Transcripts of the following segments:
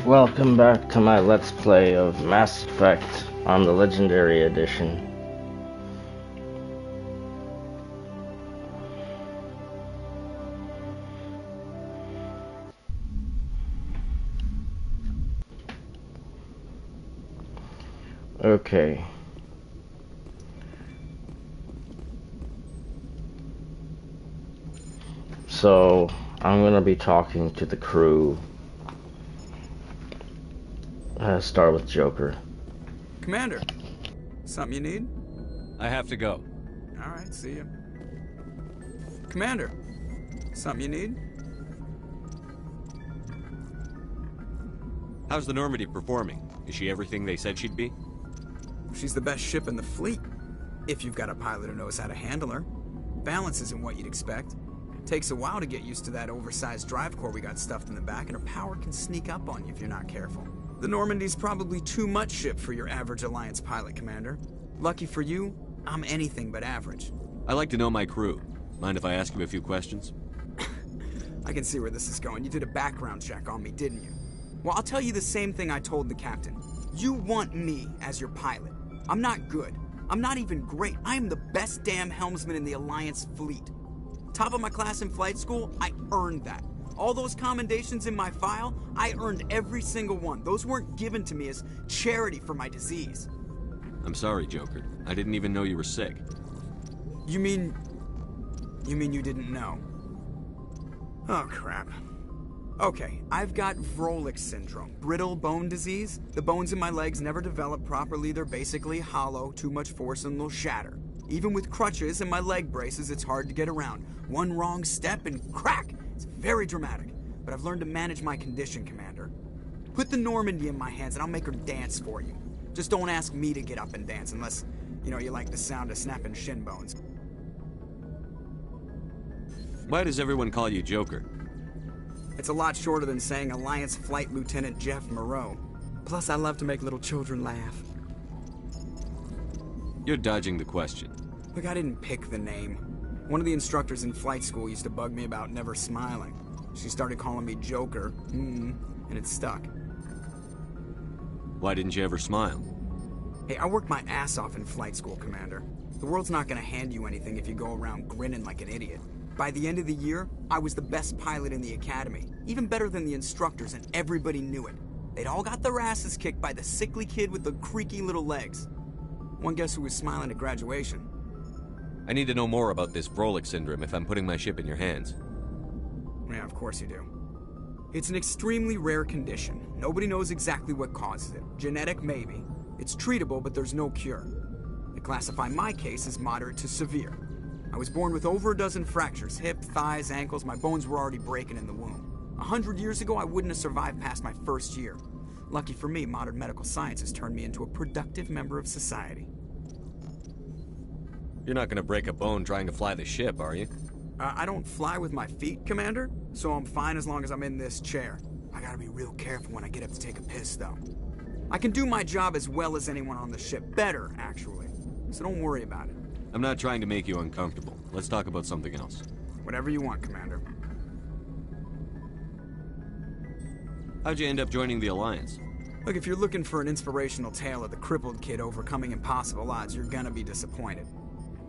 Welcome back to my Let's Play of Mass Effect on the Legendary Edition. Okay. So, I'm gonna be talking to the crew. Start with Joker. Commander, something you need? I have to go. Alright, see ya. Commander, something you need? How's the Normandy performing? Is she everything they said she'd be? She's the best ship in the fleet, if you've got a pilot who knows how to handle her. Balance isn't what you'd expect. Takes a while to get used to that oversized drive core we got stuffed in the back, and her power can sneak up on you if you're not careful. The Normandy's probably too much ship for your average Alliance pilot, Commander. Lucky for you, I'm anything but average. I like to know my crew. Mind if I ask you a few questions? I can see where this is going. You did a background check on me, didn't you? Well, I'll tell you the same thing I told the captain. You want me as your pilot. I'm not good. I'm not even great. I am the best damn helmsman in the Alliance fleet. Top of my class in flight school, I earned that. All those commendations in my file, I earned every single one. Those weren't given to me as charity for my disease. I'm sorry, Joker. I didn't even know you were sick. You mean you didn't know? Oh, crap. Okay, I've got Vrolik syndrome, brittle bone disease. The bones in my legs never develop properly. They're basically hollow, too much force and they'll shatter. Even with crutches and my leg braces, it's hard to get around. One wrong step and crack! It's very dramatic, but I've learned to manage my condition, Commander. Put the Normandy in my hands and I'll make her dance for you. Just don't ask me to get up and dance unless, you like the sound of snapping shin bones. Why does everyone call you Joker? It's a lot shorter than saying Alliance Flight Lieutenant Jeff Moreau. Plus, I love to make little children laugh. You're dodging the question. Look, I didn't pick the name. One of the instructors in flight school used to bug me about never smiling. She started calling me Joker, and it stuck. Why didn't you ever smile? Hey, I worked my ass off in flight school, Commander. The world's not gonna hand you anything if you go around grinning like an idiot. By the end of the year, I was the best pilot in the academy, even better than the instructors, and everybody knew it. They'd all got their asses kicked by the sickly kid with the creaky little legs. One guess who was smiling at graduation? I need to know more about this Vrolik syndrome if I'm putting my ship in your hands. Yeah, of course you do. It's an extremely rare condition. Nobody knows exactly what causes it. Genetic, maybe. It's treatable, but there's no cure. They classify my case as moderate to severe. I was born with over a dozen fractures, hip, thighs, ankles. My bones were already breaking in the womb. 100 years ago, I wouldn't have survived past my first year. Lucky for me, modern medical science has turned me into a productive member of society. You're not gonna break a bone trying to fly the ship, are you? I don't fly with my feet, Commander, so I'm fine as long as I'm in this chair. I gotta be real careful when I get up to take a piss, though. I can do my job as well as anyone on the ship. Better, actually. So don't worry about it. I'm not trying to make you uncomfortable. Let's talk about something else. Whatever you want, Commander. How'd you end up joining the Alliance? Look, if you're looking for an inspirational tale of the crippled kid overcoming impossible odds, you're gonna be disappointed.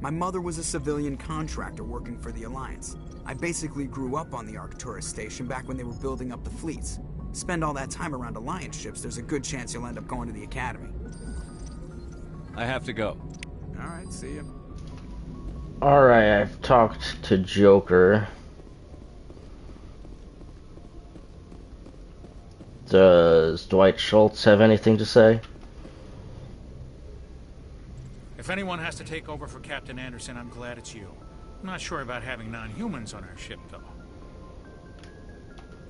My mother was a civilian contractor working for the Alliance. I basically grew up on the Arcturus station back when they were building up the fleets. Spend all that time around Alliance ships, there's a good chance you'll end up going to the Academy. I have to go. Alright, see ya. Alright, I've talked to Joker. Does Dwight Schultz have anything to say? If anyone has to take over for Captain Anderson, I'm glad it's you. I'm not sure about having non-humans on our ship, though.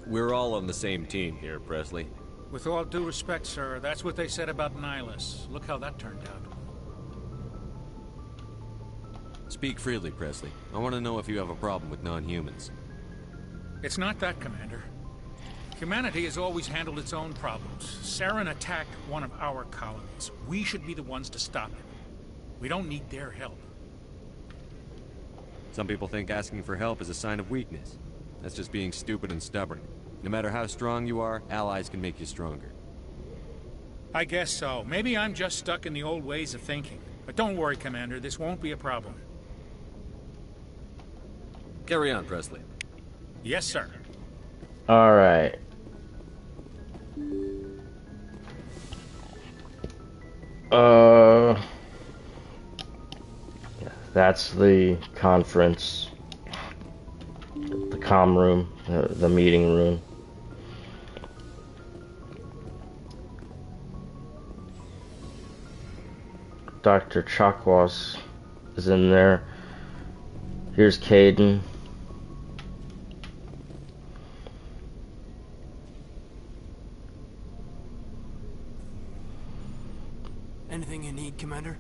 We're all on the same team here, Presley. With all due respect, sir, that's what they said about Nihilus. Look how that turned out. Speak freely, Presley. I want to know if you have a problem with non-humans. It's not that, Commander. Humanity has always handled its own problems. Saren attacked one of our colonies. We should be the ones to stop him. We don't need their help. Some people think asking for help is a sign of weakness. That's just being stupid and stubborn. No matter how strong you are, allies can make you stronger. I guess so. Maybe I'm just stuck in the old ways of thinking. But don't worry, Commander, this won't be a problem. Carry on, Presley. Yes, sir. Alright. That's the conference. The comm room. The meeting room. Dr. Chakwas is in there. Here's Caden. Anything you need, Commander?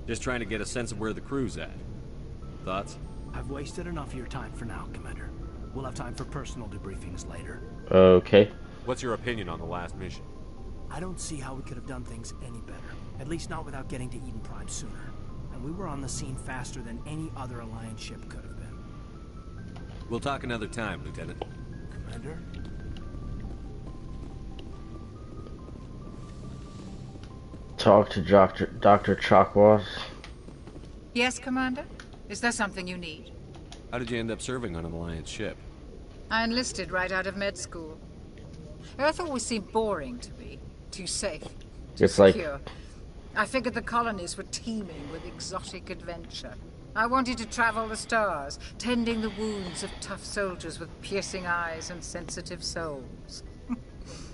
Just trying to get a sense of where the crew's at. Thoughts? I've wasted enough of your time for now, Commander. We'll have time for personal debriefings later. Okay. What's your opinion on the last mission? I don't see how we could have done things any better. At least not without getting to Eden Prime sooner. And we were on the scene faster than any other Alliance ship could have been. We'll talk another time, Lieutenant. Commander? Talk to Dr. Chakwas. Yes, Commander? Is there something you need? How did you end up serving on an Alliance ship? I enlisted right out of med school. Earth always seemed boring to me. Too safe. Too It's like... secure. I figured the colonies were teeming with exotic adventure. I wanted to travel the stars, tending the wounds of tough soldiers with piercing eyes and sensitive souls.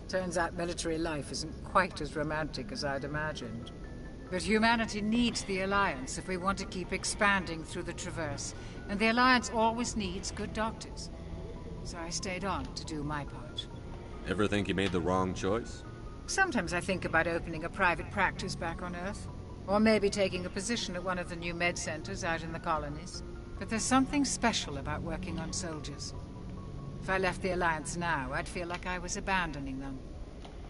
Turns out military life isn't quite as romantic as I'd imagined. But humanity needs the Alliance if we want to keep expanding through the Traverse, and the Alliance always needs good doctors. So I stayed on to do my part. Ever think you made the wrong choice? Sometimes I think about opening a private practice back on Earth. Or maybe taking a position at one of the new med centers out in the colonies. But there's something special about working on soldiers. If I left the Alliance now, I'd feel like I was abandoning them.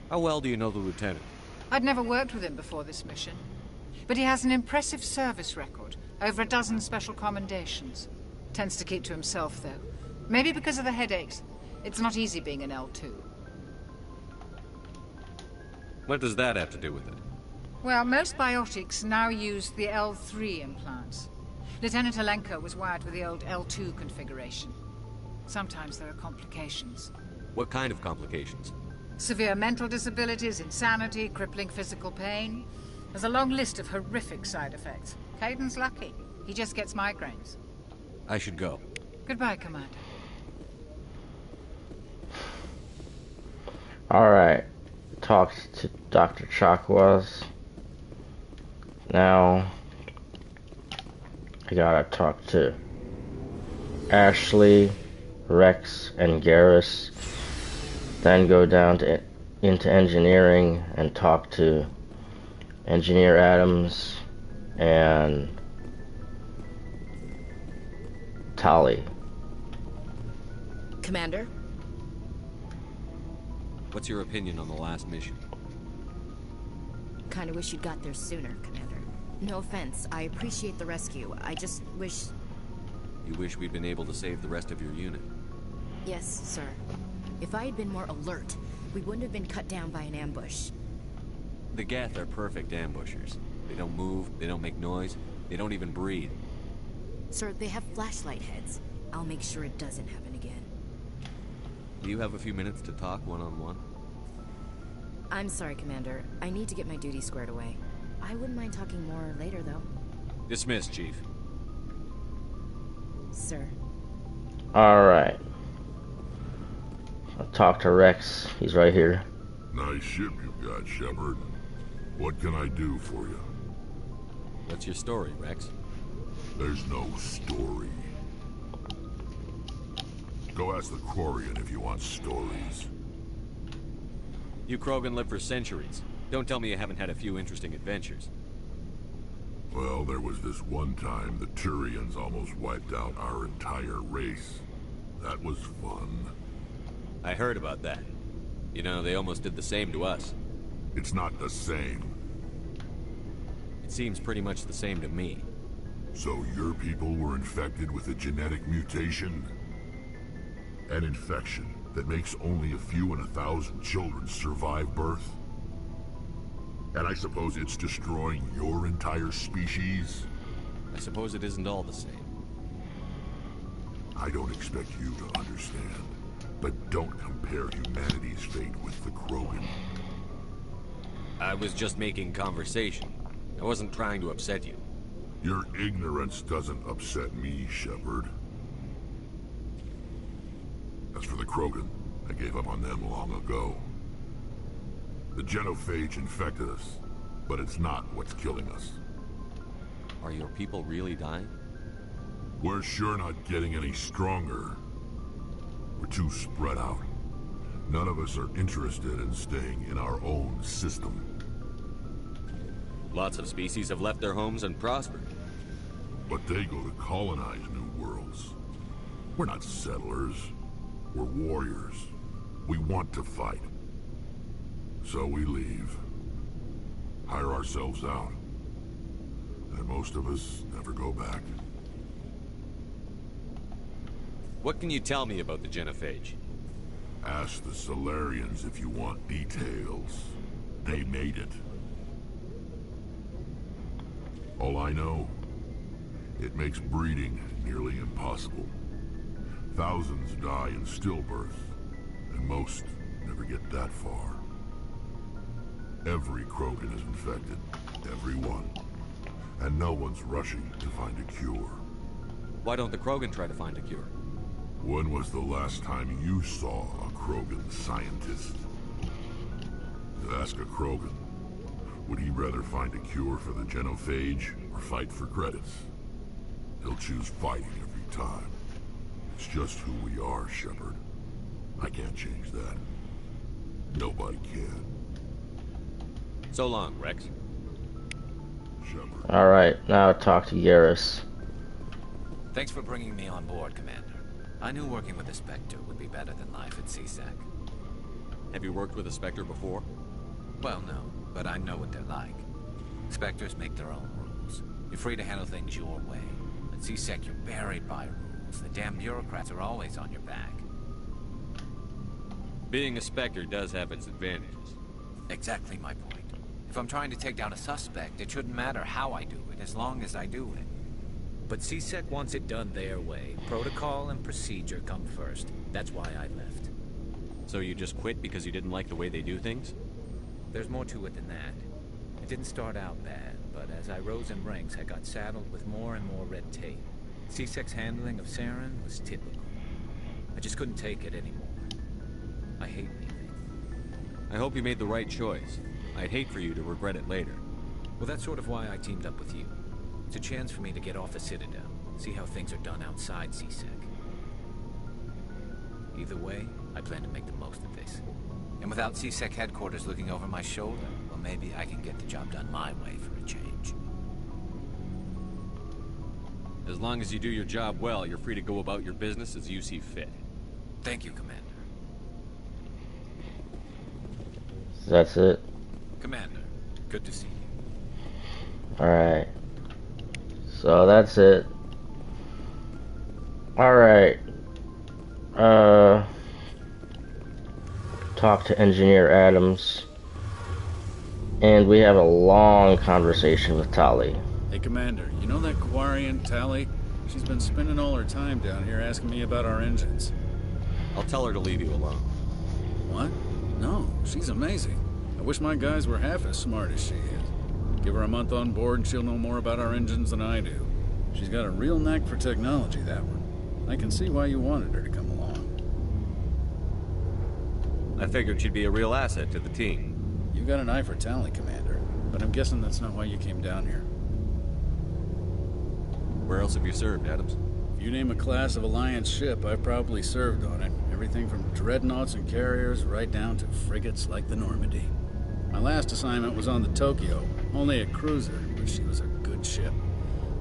How well do you know the Lieutenant? I'd never worked with him before this mission. But he has an impressive service record. Over a dozen special commendations. Tends to keep to himself, though. Maybe because of the headaches. It's not easy being an L2. What does that have to do with it? Well, most biotics now use the L3 implants. Lieutenant Alenko was wired with the old L2 configuration. Sometimes there are complications. What kind of complications? Severe mental disabilities, insanity, crippling physical pain. There's a long list of horrific side effects. Caden's lucky. He just gets migraines. I should go. Goodbye, Commander. Alright. Talked to Dr. Chakwas. Now, I gotta talk to Ashley, Rex, and Garrus. Then go down into engineering and talk to Engineer Adams and Tali. Commander? What's your opinion on the last mission? Kinda wish you'd got there sooner, Commander. No offense, I appreciate the rescue. I just wish... You wish we'd been able to save the rest of your unit? Yes, sir. If I had been more alert, we wouldn't have been cut down by an ambush. The Geth are perfect ambushers. They don't move, they don't make noise, they don't even breathe. Sir, they have flashlight heads. I'll make sure it doesn't happen again. Do you have a few minutes to talk one-on-one? I'm sorry, Commander. I need to get my duty squared away. I wouldn't mind talking more later, though. Dismissed, Chief. Sir. Alright. I'll talk to Rex. He's right here. Nice ship you've got, Shepard. What can I do for you? What's your story, Rex? There's no story. Go ask the Quarian if you want stories. You Krogan live for centuries. Don't tell me you haven't had a few interesting adventures. Well, there was this one time the Turians almost wiped out our entire race. That was fun. I heard about that. You know, they almost did the same to us. It's not the same. It seems pretty much the same to me. So your people were infected with a genetic mutation? An infection that makes only a few in 1,000 children survive birth? And I suppose it's destroying your entire species? I suppose it isn't all the same. I don't expect you to understand, but don't compare humanity's fate with the Krogan. I was just making conversation. I wasn't trying to upset you. Your ignorance doesn't upset me, Shepard. As for the Krogan, I gave up on them long ago. The genophage infected us, but it's not what's killing us. Are your people really dying? We're sure not getting any stronger. We're too spread out. None of us are interested in staying in our own system. Lots of species have left their homes and prospered. But they go to colonize new worlds. We're not settlers. We're warriors. We want to fight. So we leave. Hire ourselves out. And most of us never go back. What can you tell me about the genophage? Ask the Solarians if you want details. They made it. All I know, it makes breeding nearly impossible. Thousands die in stillbirth, and most never get that far. Every Krogan is infected. Every one. And no one's rushing to find a cure. Why don't the Krogan try to find a cure? When was the last time you saw a Krogan scientist? Ask a Krogan. Would he rather find a cure for the genophage or fight for credits? He'll choose fighting every time. It's just who we are, Shepard. I can't change that. Nobody can. So long, Rex. Shepard. Alright, now talk to Garrus. Thanks for bringing me on board, Commander. I knew working with a Spectre would be better than life at CSEC. Have you worked with a Spectre before? Well, no, but I know what they're like. Spectres make their own rules. You're free to handle things your way. At CSEC, you're buried by rules. The damn bureaucrats are always on your back. Being a Spectre does have its advantages. Exactly my point. If I'm trying to take down a suspect, it shouldn't matter how I do it, as long as I do it. But CSEC wants it done their way. Protocol and procedure come first. That's why I left. So you just quit because you didn't like the way they do things? There's more to it than that. It didn't start out bad, but as I rose in ranks, I got saddled with more and more red tape. CSEC's handling of Saren was typical. I just couldn't take it anymore. I hate leaving. I hope you made the right choice. I'd hate for you to regret it later. Well, that's sort of why I teamed up with you. It's a chance for me to get off the Citadel, see how things are done outside CSEC. Either way, I plan to make the most of this. And without CSEC headquarters looking over my shoulder, well, maybe I can get the job done my way for a change. As long as you do your job well, you're free to go about your business as you see fit. Thank you, Commander. That's it. Commander, good to see you. Alright. So that's it. Alright. Talk to Engineer Adams. And we have a long conversation with Tali. Hey, Commander, you know that Quarian, Tali? She's been spending all her time down here asking me about our engines. I'll tell her to leave you alone. What? No, she's amazing. I wish my guys were half as smart as she is. Give her a month on board and she'll know more about our engines than I do. She's got a real knack for technology, that one. I can see why you wanted her to come along. I figured she'd be a real asset to the team. You got an eye for Tali, Commander, but I'm guessing that's not why you came down here. Where else have you served, Adams? If you name a class of Alliance ship, I've probably served on it. Everything from dreadnoughts and carriers right down to frigates like the Normandy. My last assignment was on the Tokyo, only a cruiser, but she was a good ship.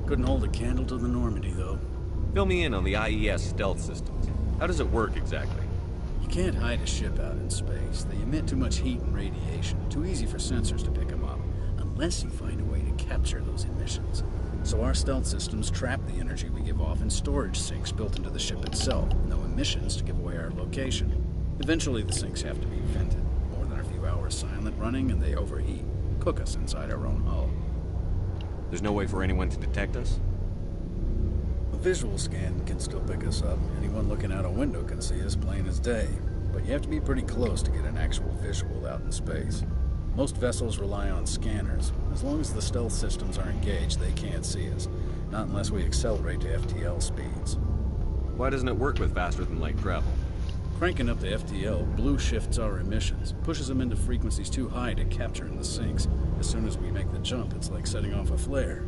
Couldn't hold a candle to the Normandy, though. Fill me in on the IES stealth systems. How does it work exactly? You can't hide a ship out in space. They emit too much heat and radiation. Too easy for sensors to pick them up, unless you find a way to capture those emissions. So our stealth systems trap the energy we give off in storage sinks built into the ship itself. No emissions to give away our location. Eventually the sinks have to be vented. More than a few hours silent running and they overheat. Cook us inside our own hull. There's no way for anyone to detect us? A visual scan can still pick us up. Anyone looking out a window can see us plain as day. But you have to be pretty close to get an actual visual out in space. Most vessels rely on scanners. As long as the stealth systems are engaged, they can't see us. Not unless we accelerate to FTL speeds. Why doesn't it work with faster than light travel? Cranking up the FTL blue shifts our emissions, pushes them into frequencies too high to capture in the sinks. As soon as we make the jump, it's like setting off a flare.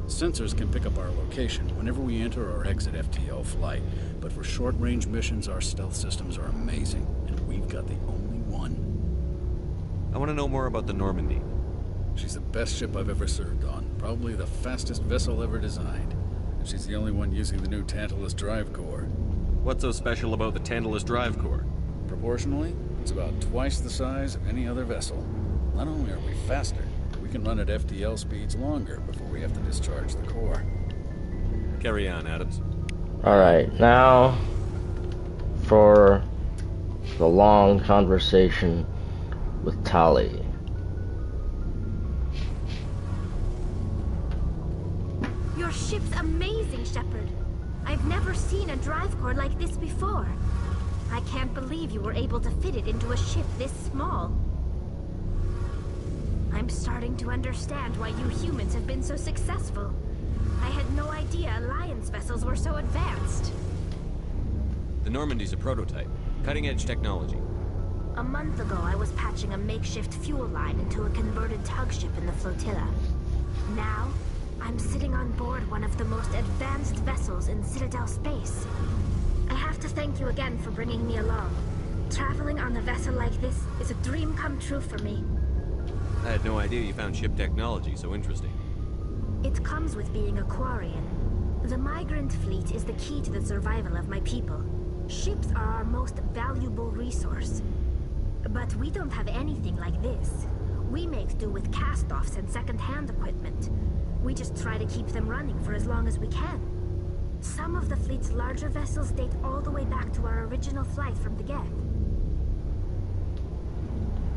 Sensors can pick up our location whenever we enter or exit FTL flight, but for short-range missions, our stealth systems are amazing, and we've got the only one. I want to know more about the Normandy. She's the best ship I've ever served on, probably the fastest vessel ever designed. And she's the only one using the new Tantalus drive core. What's so special about the Tantalus drive core? Proportionally, it's about twice the size of any other vessel. Not only are we faster, we can run at FTL speeds longer before we have to discharge the core. Carry on, Adams. Alright, now for the long conversation with Tali. Your ship's amazing, Shepard. I've never seen a drive core like this before. I can't believe you were able to fit it into a ship this small. I'm starting to understand why you humans have been so successful. I had no idea Alliance vessels were so advanced. The Normandy's a prototype. Cutting-edge technology. A month ago, I was patching a makeshift fuel line into a converted tug ship in the flotilla. Now, I'm sitting on board one of the most advanced vessels in Citadel space. I have to thank you again for bringing me along. Traveling on a vessel like this is a dream come true for me. I had no idea you found ship technology so interesting. It comes with being a Quarian. The migrant fleet is the key to the survival of my people. Ships are our most valuable resource. But we don't have anything like this. We make do with cast-offs and second-hand equipment. We just try to keep them running for as long as we can. Some of the fleet's larger vessels date all the way back to our original flight from the Geth.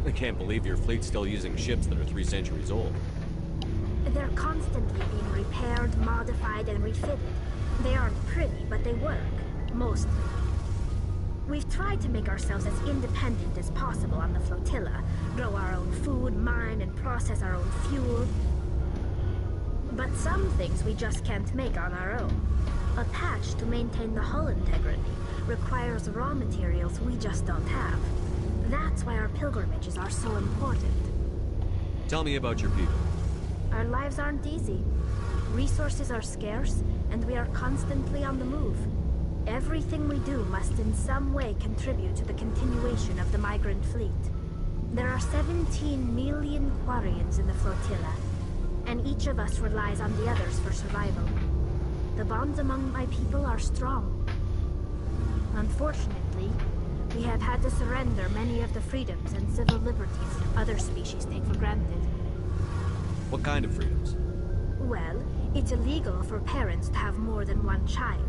I can't believe your fleet's still using ships that are 3 centuries old. They're constantly being repaired, modified, and refitted. They aren't pretty, but they work. Mostly. We've tried to make ourselves as independent as possible on the flotilla. Grow our own food, mine, and process our own fuel. But some things we just can't make on our own. A patch to maintain the hull integrity requires raw materials we just don't have. That's why our pilgrimages are so important. Tell me about your people. Our lives aren't easy. Resources are scarce, and we are constantly on the move. Everything we do must in some way contribute to the continuation of the migrant fleet. There are 17 million Quarians in the flotilla, and each of us relies on the others for survival. The bonds among my people are strong. Unfortunately, we have had to surrender many of the freedoms and civil liberties other species take for granted. What kind of freedoms? Well, it's illegal for parents to have more than one child.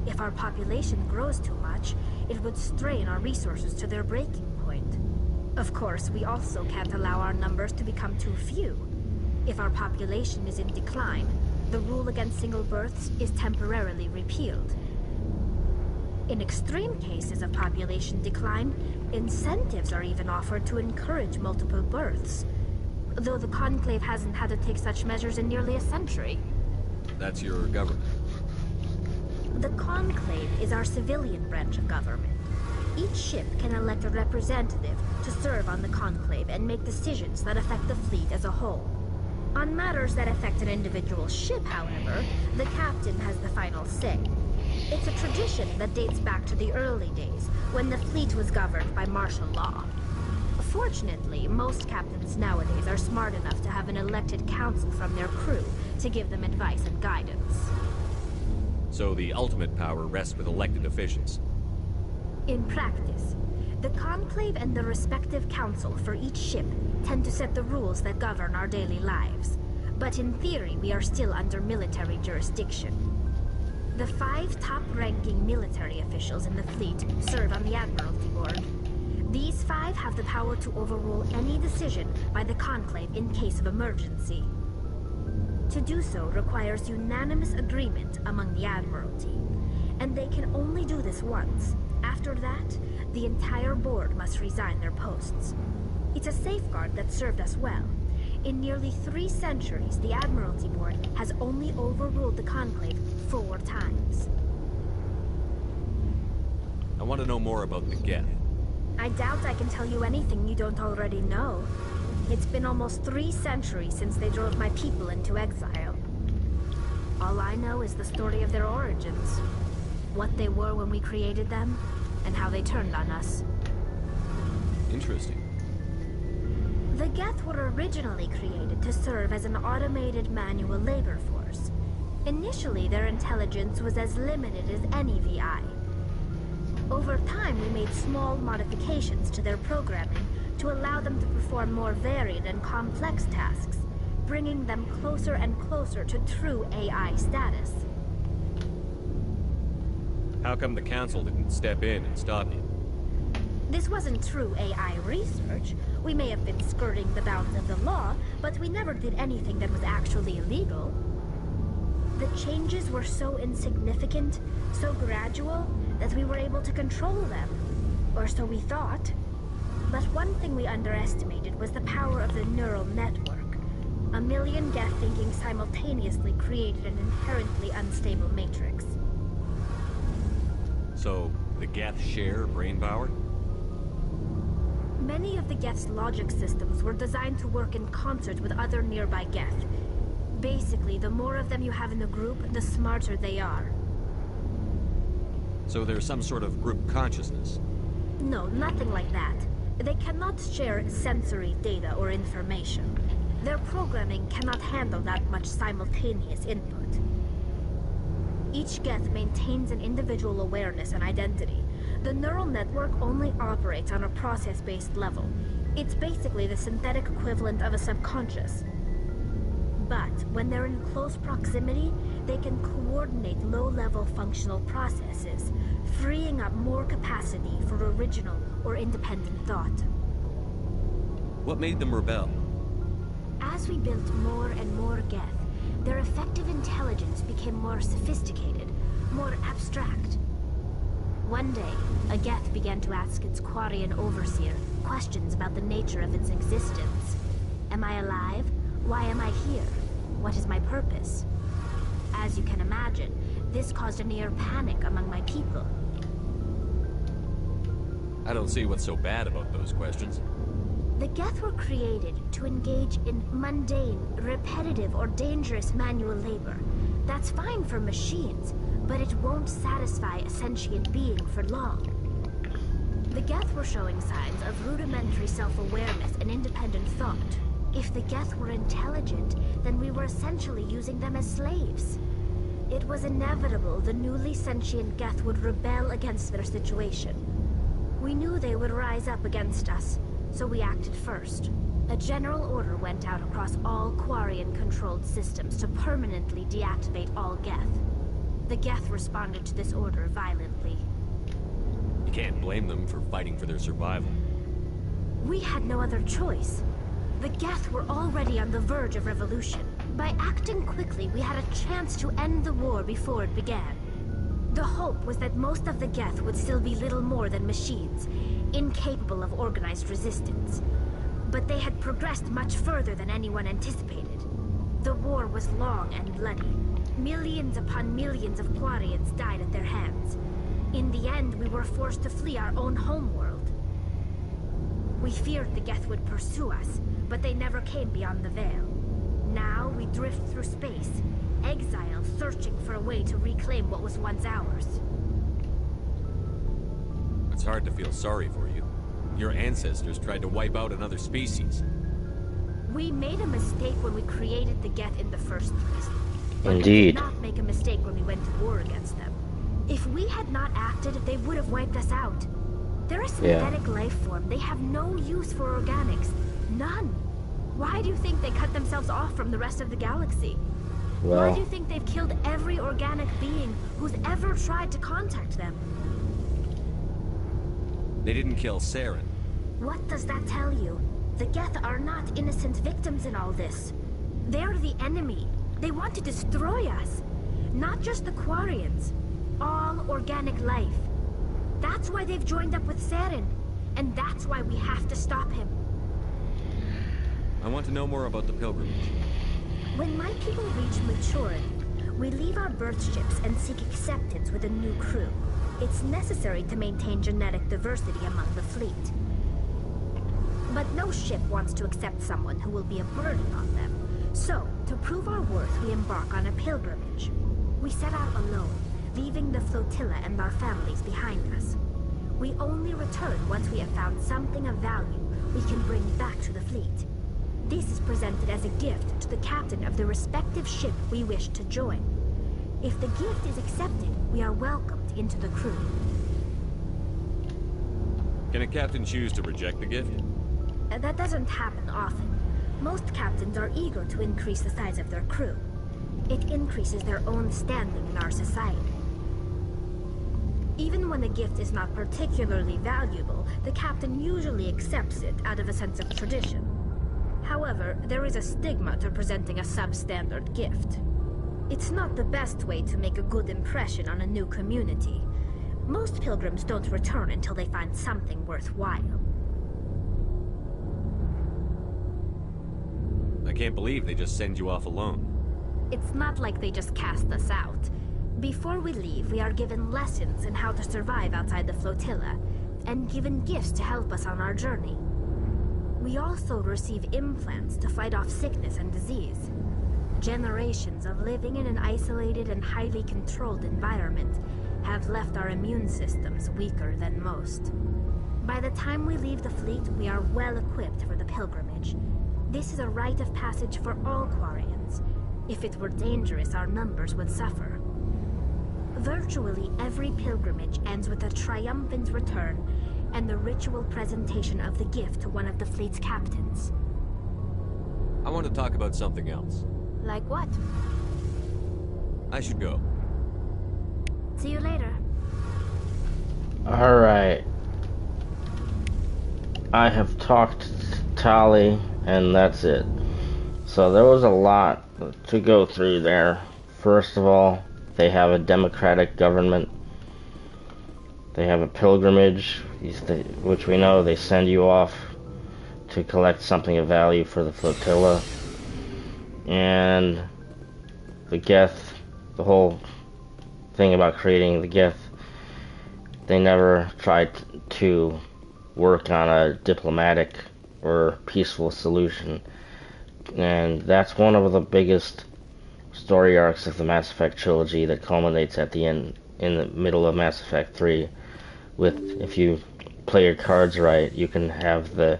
If our population grows too much, it would strain our resources to their breaking point. Of course, we also can't allow our numbers to become too few. If our population is in decline, the rule against single births is temporarily repealed. In extreme cases of population decline, incentives are even offered to encourage multiple births. Though the Conclave hasn't had to take such measures in nearly a century. That's your government. The Conclave is our civilian branch of government. Each ship can elect a representative to serve on the Conclave and make decisions that affect the fleet as a whole. On matters that affect an individual ship, however, the captain has the final say. It's a tradition that dates back to the early days, when the fleet was governed by martial law. Fortunately, most captains nowadays are smart enough to have an elected council from their crew to give them advice and guidance. So the ultimate power rests with elected officials. In practice, the Conclave and the respective council for each ship tend to set the rules that govern our daily lives. But in theory, we are still under military jurisdiction. The 5 top-ranking military officials in the fleet serve on the Admiralty Board. These 5 have the power to overrule any decision by the Conclave in case of emergency. To do so requires unanimous agreement among the Admiralty, and they can only do this once. After that, the entire board must resign their posts. It's a safeguard that served us well. In nearly 3 centuries, the Admiralty Board has only overruled the Conclave 4 times. I want to know more about the Geth. I doubt I can tell you anything you don't already know. It's been almost 3 centuries since they drove my people into exile. All I know is the story of their origins. What they were when we created them, and how they turned on us. Interesting. The Geth were originally created to serve as an automated manual labor force. Initially, their intelligence was as limited as any VI. Over time, we made small modifications to their programming to allow them to perform more varied and complex tasks, bringing them closer and closer to true AI status. How come the Council didn't step in and stop you? This wasn't true AI research. We may have been skirting the bounds of the law, but we never did anything that was actually illegal. The changes were so insignificant, so gradual, that we were able to control them. Or so we thought. But one thing we underestimated was the power of the neural network. A million Geth thinking simultaneously created an inherently unstable matrix. So, the Geth share brain power? Many of the Geth's logic systems were designed to work in concert with other nearby Geth. Basically, the more of them you have in the group, the smarter they are. So there's some sort of group consciousness? No, nothing like that. They cannot share sensory data or information. Their programming cannot handle that much simultaneous input. Each Geth maintains an individual awareness and identity. The neural network only operates on a process-based level. It's basically the synthetic equivalent of a subconscious. But when they're in close proximity, they can coordinate low-level functional processes, freeing up more capacity for original or independent thought. What made them rebel? As we built more and more Geth, their effective intelligence became more sophisticated, more abstract. One day, a Geth began to ask its Quarian overseer questions about the nature of its existence. Am I alive? Why am I here? What is my purpose? As you can imagine, this caused a near panic among my people. I don't see what's so bad about those questions. The Geth were created to engage in mundane, repetitive, or dangerous manual labor. That's fine for machines, but it won't satisfy a sentient being for long. The Geth were showing signs of rudimentary self-awareness and independent thought. If the Geth were intelligent, then we were essentially using them as slaves. It was inevitable the newly sentient Geth would rebel against their situation. We knew they would rise up against us, so we acted first. A general order went out across all Quarian-controlled systems to permanently deactivate all Geth. The Geth responded to this order violently. You can't blame them for fighting for their survival. We had no other choice. The Geth were already on the verge of revolution. By acting quickly, we had a chance to end the war before it began. The hope was that most of the Geth would still be little more than machines, incapable of organized resistance. But they had progressed much further than anyone anticipated. The war was long and bloody. Millions upon millions of Quarians died at their hands. In the end, we were forced to flee our own homeworld. We feared the Geth would pursue us, but they never came beyond the Veil. Now we drift through space, exiled, searching for a way to reclaim what was once ours. It's hard to feel sorry for you. Your ancestors tried to wipe out another species. We made a mistake when we created the Geth in the first place. But Indeed. we did not make a mistake when we went to war against them. If we had not acted, they would have wiped us out. They're a synthetic life form. They have no use for organics. None. Why do you think they cut themselves off from the rest of the galaxy? Why do you think they've killed every organic being who's ever tried to contact them? They didn't kill Saren. What does that tell you? The Geth are not innocent victims in all this. They're the enemy. They want to destroy us. Not just the Quarians. All organic life. That's why they've joined up with Saren. And that's why we have to stop him. I want to know more about the pilgrimage. When my people reach maturity, we leave our birth ships and seek acceptance with a new crew. It's necessary to maintain genetic diversity among the fleet. But no ship wants to accept someone who will be a burden on them. So, to prove our worth, we embark on a pilgrimage. We set out alone, leaving the flotilla and our families behind us. We only return once we have found something of value we can bring back to the fleet. This is presented as a gift to the captain of the respective ship we wish to join. If the gift is accepted, we are welcomed into the crew. Can a captain choose to reject the gift? That doesn't happen often. Most captains are eager to increase the size of their crew. It increases their own standing in our society. Even when a gift is not particularly valuable, the captain usually accepts it out of a sense of tradition. However, there is a stigma to presenting a substandard gift. It's not the best way to make a good impression on a new community. Most pilgrims don't return until they find something worthwhile. I can't believe they just send you off alone. It's not like they just cast us out. Before we leave, we are given lessons in how to survive outside the flotilla, and given gifts to help us on our journey. We also receive implants to fight off sickness and disease. Generations of living in an isolated and highly controlled environment have left our immune systems weaker than most. By the time we leave the fleet, we are well equipped for the pilgrimage. This is a rite of passage for all Quarians. If it were dangerous, our numbers would suffer. Virtually every pilgrimage ends with a triumphant return and the ritual presentation of the gift to one of the fleet's captains. I want to talk about something else. Like what? I should go. See you later. Alright. I have talked to Tali, and that's it. So there was a lot to go through there. First of all, they have a democratic government. They have a pilgrimage, which we know they send you off to collect something of value for the flotilla. And the Geth, the whole thing about creating the Geth, they never tried to work on a diplomatic or peaceful solution. And that's one of the biggest story arcs of the Mass Effect trilogy that culminates at the end, in the middle of Mass Effect 3. With, if you play your cards right, you can have the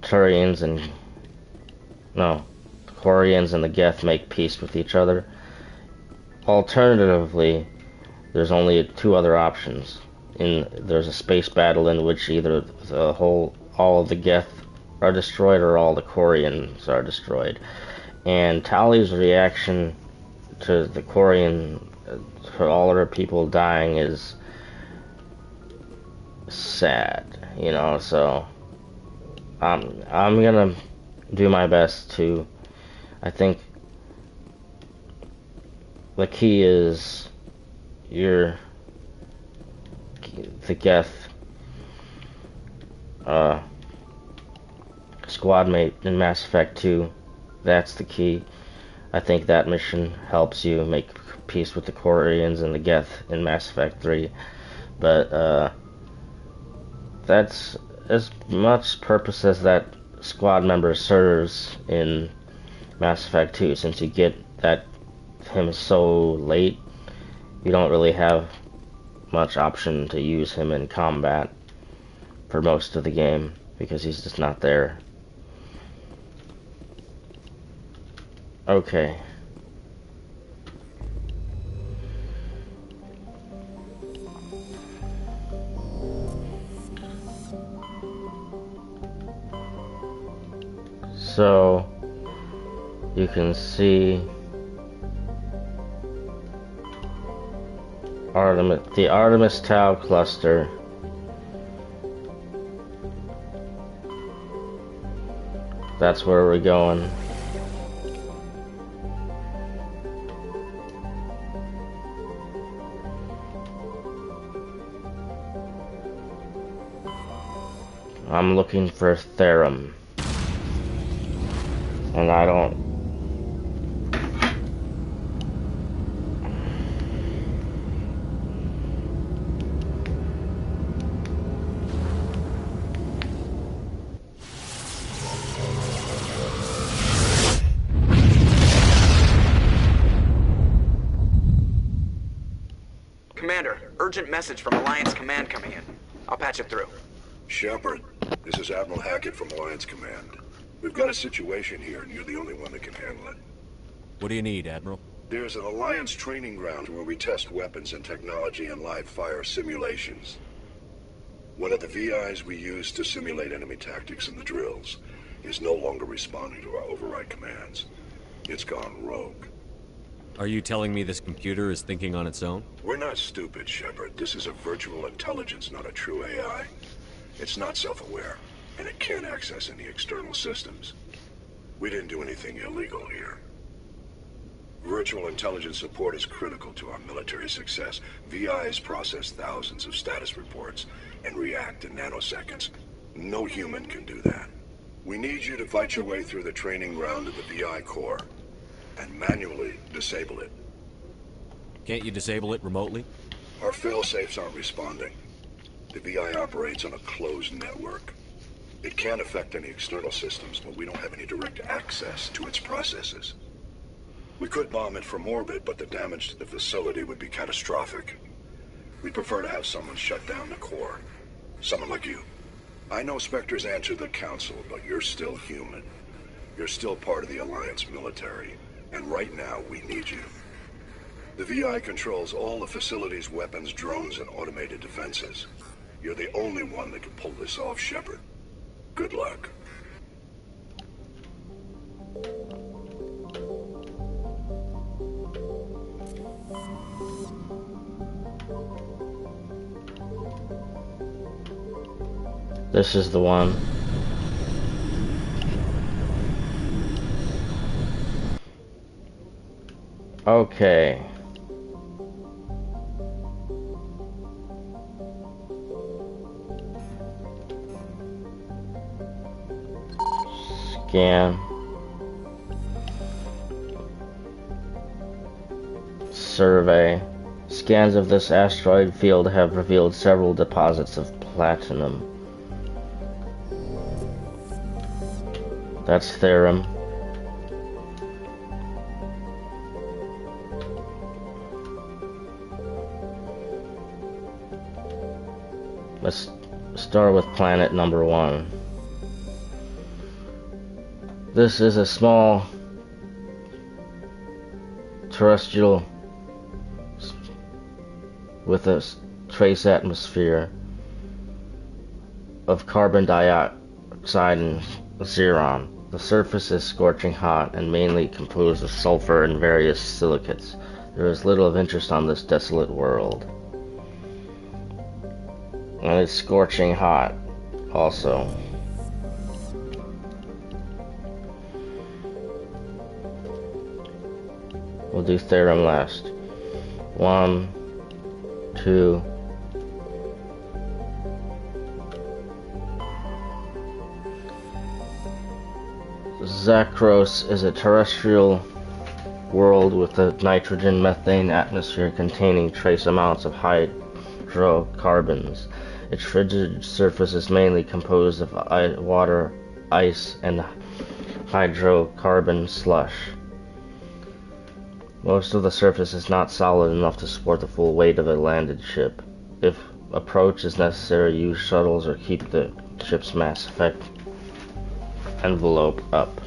Turians and the Quarians and the Geth make peace with each other. Alternatively, there's only two other options. There's a space battle in which either all of the Geth are destroyed or all the Quarians are destroyed. And Tali's reaction to the Quarian, for all of her people dying, is sad, so I'm gonna do my best to, I think the key is the Geth squad mate in Mass Effect 2. That's the key. I think that mission helps you make peace with the Quarians and the Geth in Mass Effect 3. But that's as much purpose as that squad member serves in Mass Effect 2. Since you get him so late, you don't really have much option to use him in combat for most of the game, because he's just not there. Okay. So you can see the Artemis Tau cluster. That's where we're going. I'm looking for Therom. And I don't... Commander, urgent message from Alliance Command coming in. I'll patch it through. Shepard, this is Admiral Hackett from Alliance Command. We've got a situation here, and you're the only one that can handle it. What do you need, Admiral? There's an Alliance training ground where we test weapons and technology in live fire simulations. One of the VIs we use to simulate enemy tactics in the drills is no longer responding to our override commands. It's gone rogue. Are you telling me this computer is thinking on its own? We're not stupid, Shepard. This is a virtual intelligence, not a true AI. It's not self-aware, and it can't access any external systems. We didn't do anything illegal here. Virtual intelligence support is critical to our military success. VIs process thousands of status reports and react in nanoseconds. No human can do that. We need you to fight your way through the training ground of the VI core and manually disable it. Can't you disable it remotely? Our fail-safes aren't responding. The VI operates on a closed network. It can't affect any external systems, but we don't have any direct access to its processes. We could bomb it from orbit, but the damage to the facility would be catastrophic. We'd prefer to have someone shut down the core. Someone like you. I know Spectres answer the Council, but you're still human. You're still part of the Alliance military, and right now we need you. The VI controls all the facility's weapons, drones, and automated defenses. You're the only one that can pull this off, Shepard. Good luck. This is the one. Okay. Scan. Survey. Scans of this asteroid field have revealed several deposits of platinum. That's Therom. Let's start with planet number 1. This is a small terrestrial with a trace atmosphere of carbon dioxide and Therom. The surface is scorching hot and mainly composed of sulfur and various silicates. There is little of interest on this desolate world. And it's scorching hot also. We'll do Therom last. 1, 2. Zakros is a terrestrial world with a nitrogen-methane atmosphere containing trace amounts of hydrocarbons. Its frigid surface is mainly composed of water, ice, and hydrocarbon slush. Most of the surface is not solid enough to support the full weight of a landed ship. If approach is necessary, use shuttles or keep the ship's mass effect envelope up.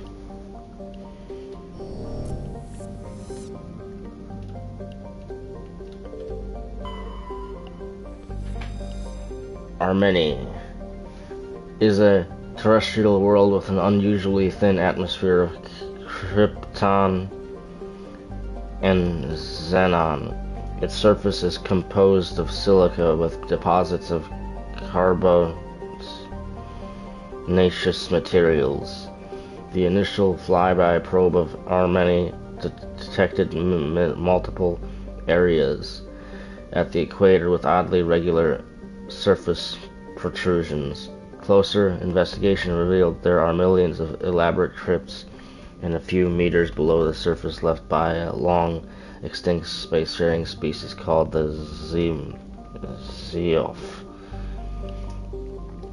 Armeni is a terrestrial world with an unusually thin atmosphere of krypton and xenon. Its surface is composed of silica with deposits of carbonaceous materials. The initial flyby probe of Armeni detected multiple areas at the equator with oddly regular surface protrusions. Closer investigation revealed there are millions of elaborate crypts and a few meters below the surface left by a long extinct spacefaring species called the Zeoph.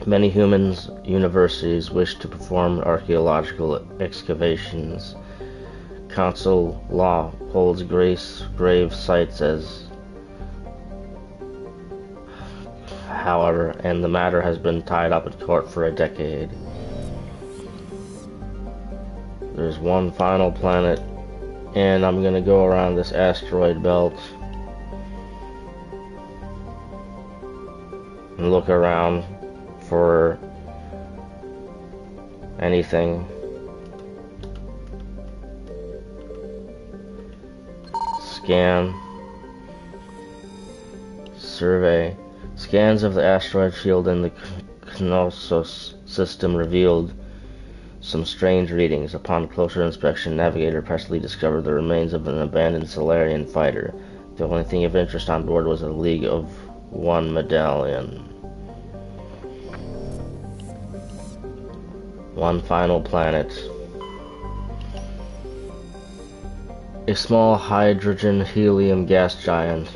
Many humans universities wish to perform archaeological excavations. Council law holds grave sites as however, and the matter has been tied up in court for a decade. There's one final planet, and I'm gonna go around this asteroid belt and look around for anything. Scan. Survey. Scans of the asteroid field in the Knossos system revealed some strange readings. Upon closer inspection, Navigator Presley discovered the remains of an abandoned Solarian fighter. The only thing of interest on board was a League of One medallion. One final planet. A small hydrogen-helium gas giant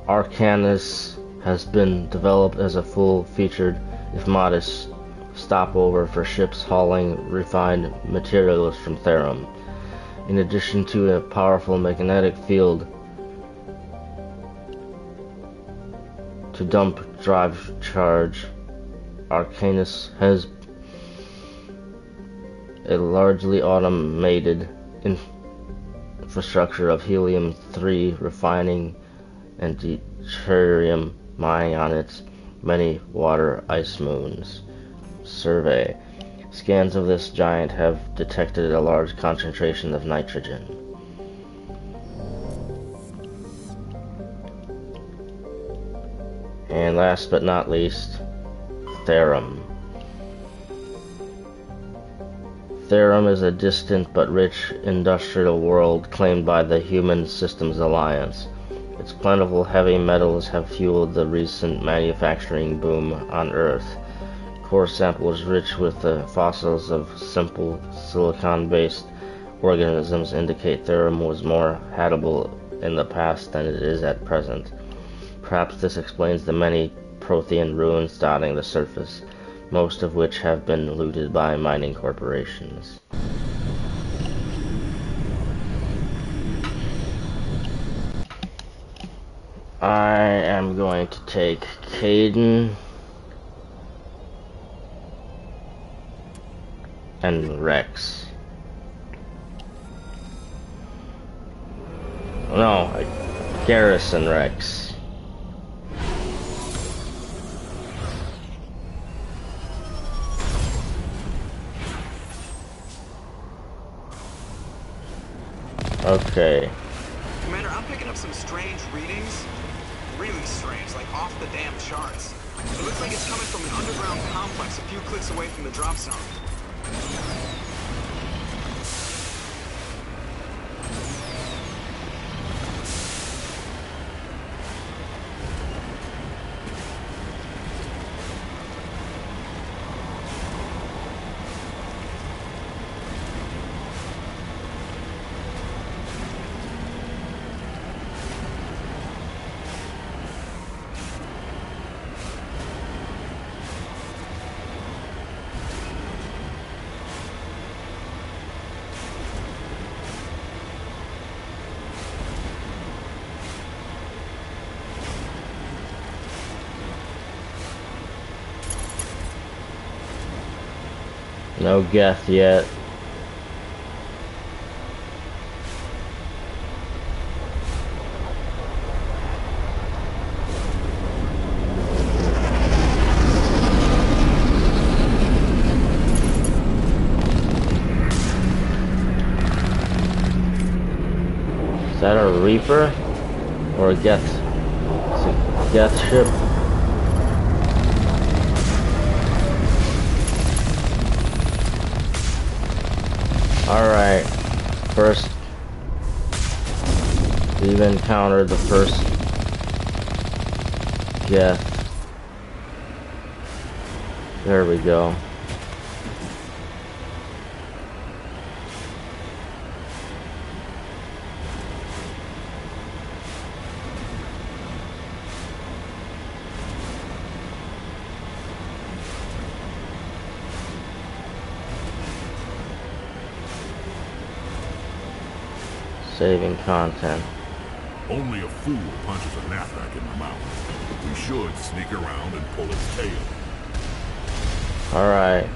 Arcanus has been developed as a full-featured, if modest, stopover for ships hauling refined materials from Therom. In addition to a powerful magnetic field to dump drive charge, Arcanus has a largely automated infrastructure of helium-3 refining and deuterium mining on its many water ice moons. Survey. Scans of this giant have detected a large concentration of nitrogen. And last but not least, Therom. Therom is a distant but rich industrial world claimed by the Human Systems Alliance. Its plentiful heavy metals have fueled the recent manufacturing boom on Earth. Core samples rich with the fossils of simple silicon-based organisms indicate Therom was more habitable in the past than it is at present. Perhaps this explains the many Prothean ruins dotting the surface, most of which have been looted by mining corporations. I am going to take Caden and Rex. No, Garrison Rex. Okay. Commander, I'm picking up some strange readings. Really strange, like off the damn charts. It looks like it's coming from an underground complex a few clicks away from the drop zone. No Geth yet. Reaper? Or a Geth? It's a Geth ship? Alright. First, we've encountered the first Geth. There we go. Saving content. Only a fool punches a knapsack in the mouth. We should sneak around and pull its tail. Alright.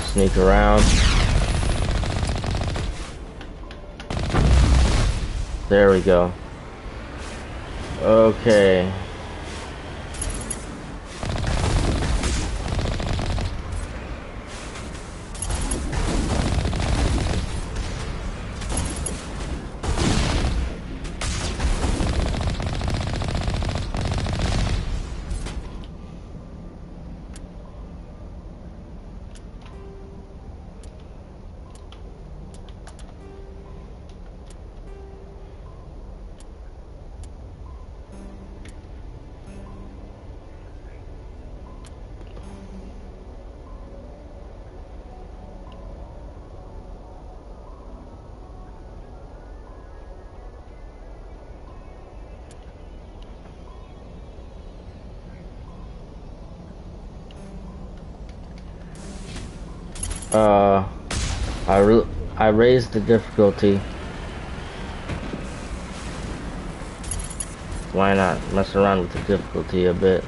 Sneak around. There we go. Okay. I raised the difficulty. Why not mess around with the difficulty a bit?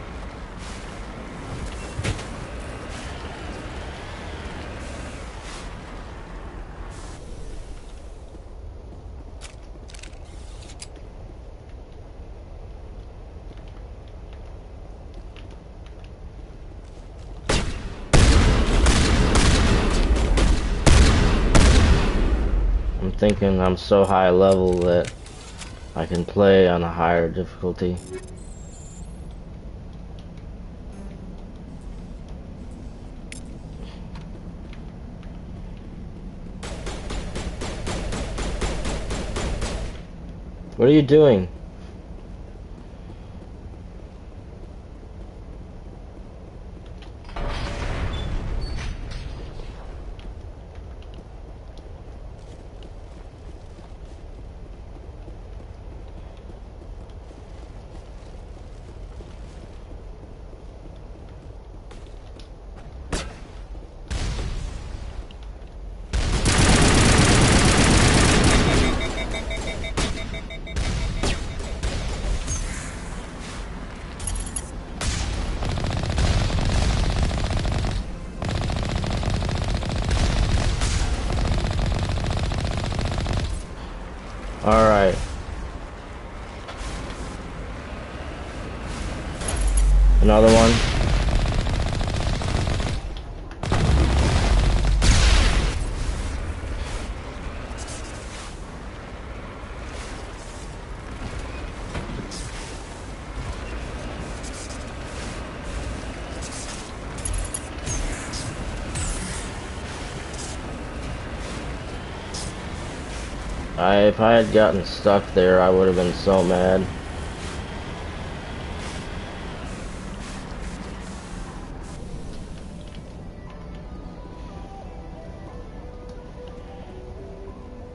Thinking I'm so high level that I can play on a higher difficulty. What are you doing? Alright. Another one. If I had gotten stuck there, I would have been so mad.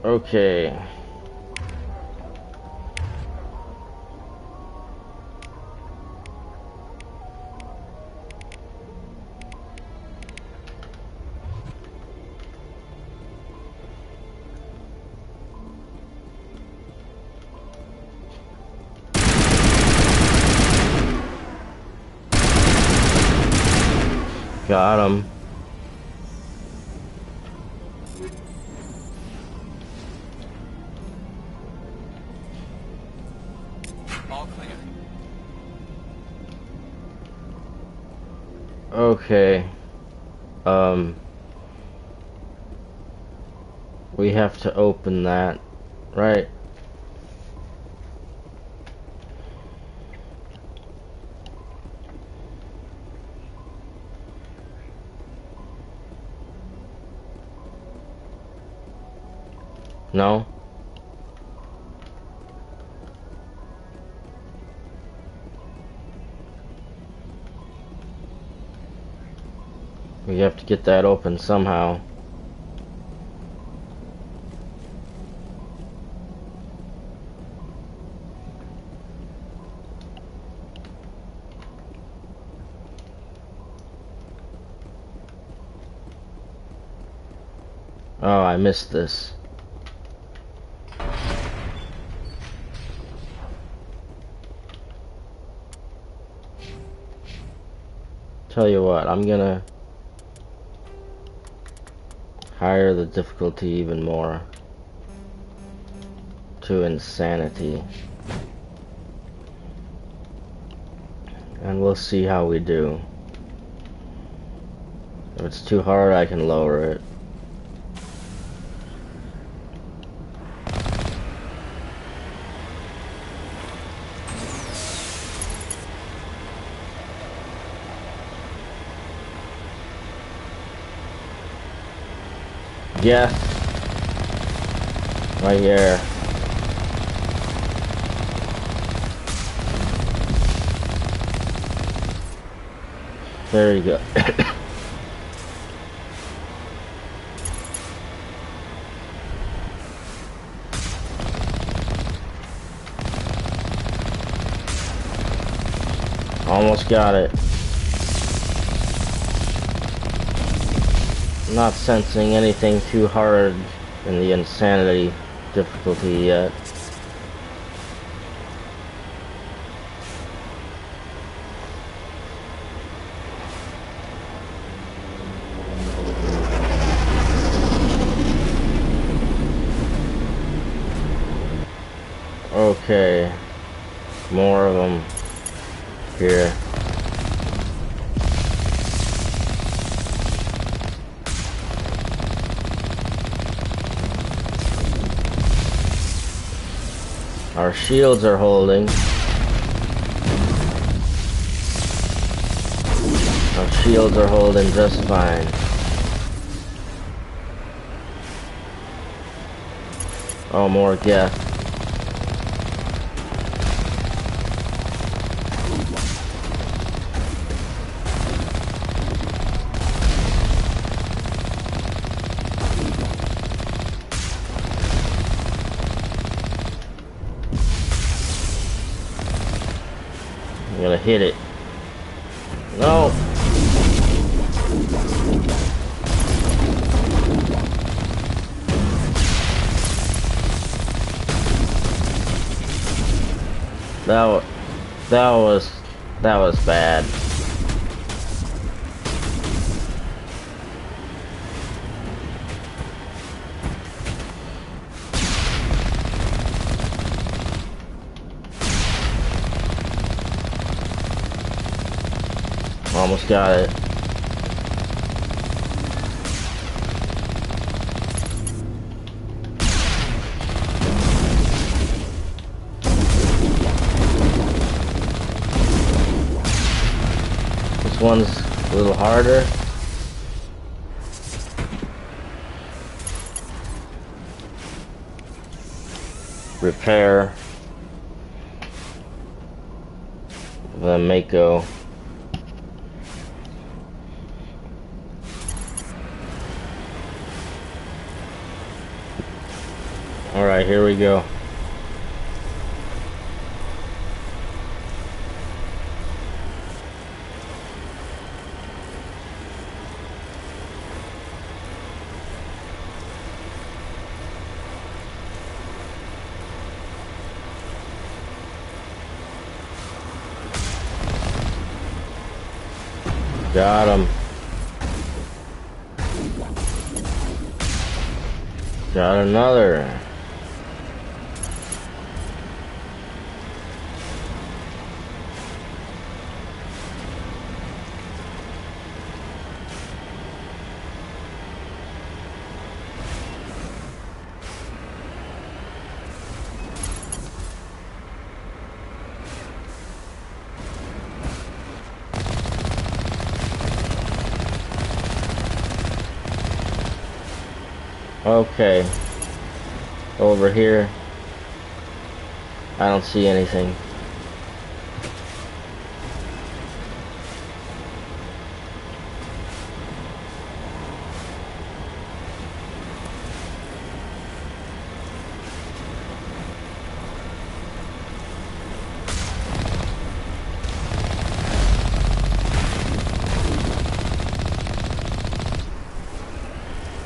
Okay. Got him. All clear. Okay. We have to open that Right. No? We have to get that open somehow. Oh, I missed this. Tell you what, I'm gonna higher the difficulty even more to insanity, and we'll see how we do. If it's too hard, I can lower it. Yes. Right here. There you go. Almost got it. Not sensing anything too hard in the insanity difficulty yet. Okay, more of them here. Our shields are holding. Our shields are holding just fine. Oh, more Geth. I'm gonna hit it. No! That was bad. Almost got it. This one's a little harder. Repair the Mako. Alright, here we go. Got him. Got another. Okay. Over here. I don't see anything.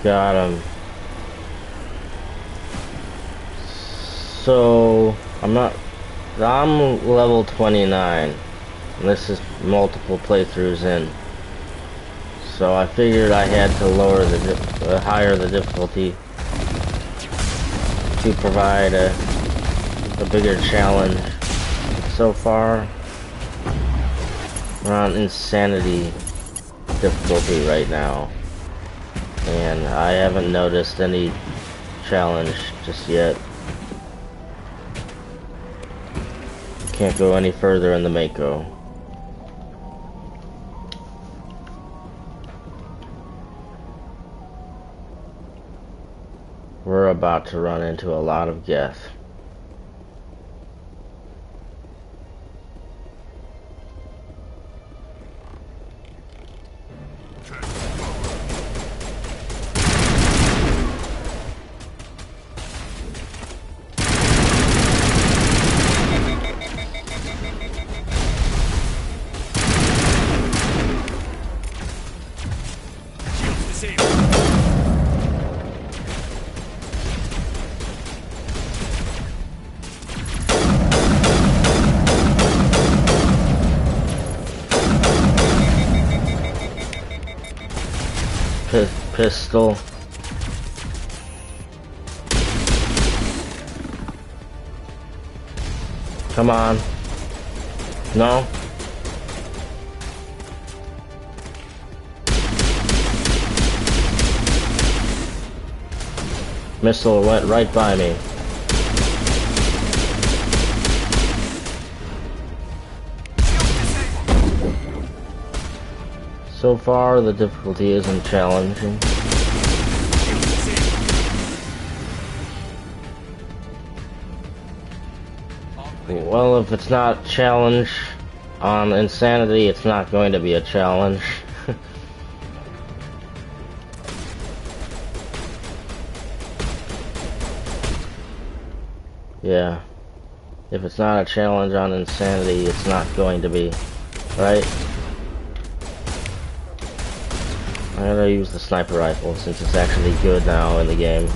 Got him. So I'm level 29. And this is multiple playthroughs in. So I figured I had to lower the higher the difficulty to provide a bigger challenge. So far, we're on insanity difficulty right now. And I haven't noticed any challenge just yet. Can't go any further in the Mako. We're about to run into a lot of Geth. Pistol. Come on. No? Missile went right by me. So far, the difficulty isn't challenging. Well, if it's not challenge on insanity, it's not going to be a challenge. Yeah. If it's not a challenge on insanity, it's not going to be. Right? I'm gonna use the sniper rifle since it's actually good now in the game.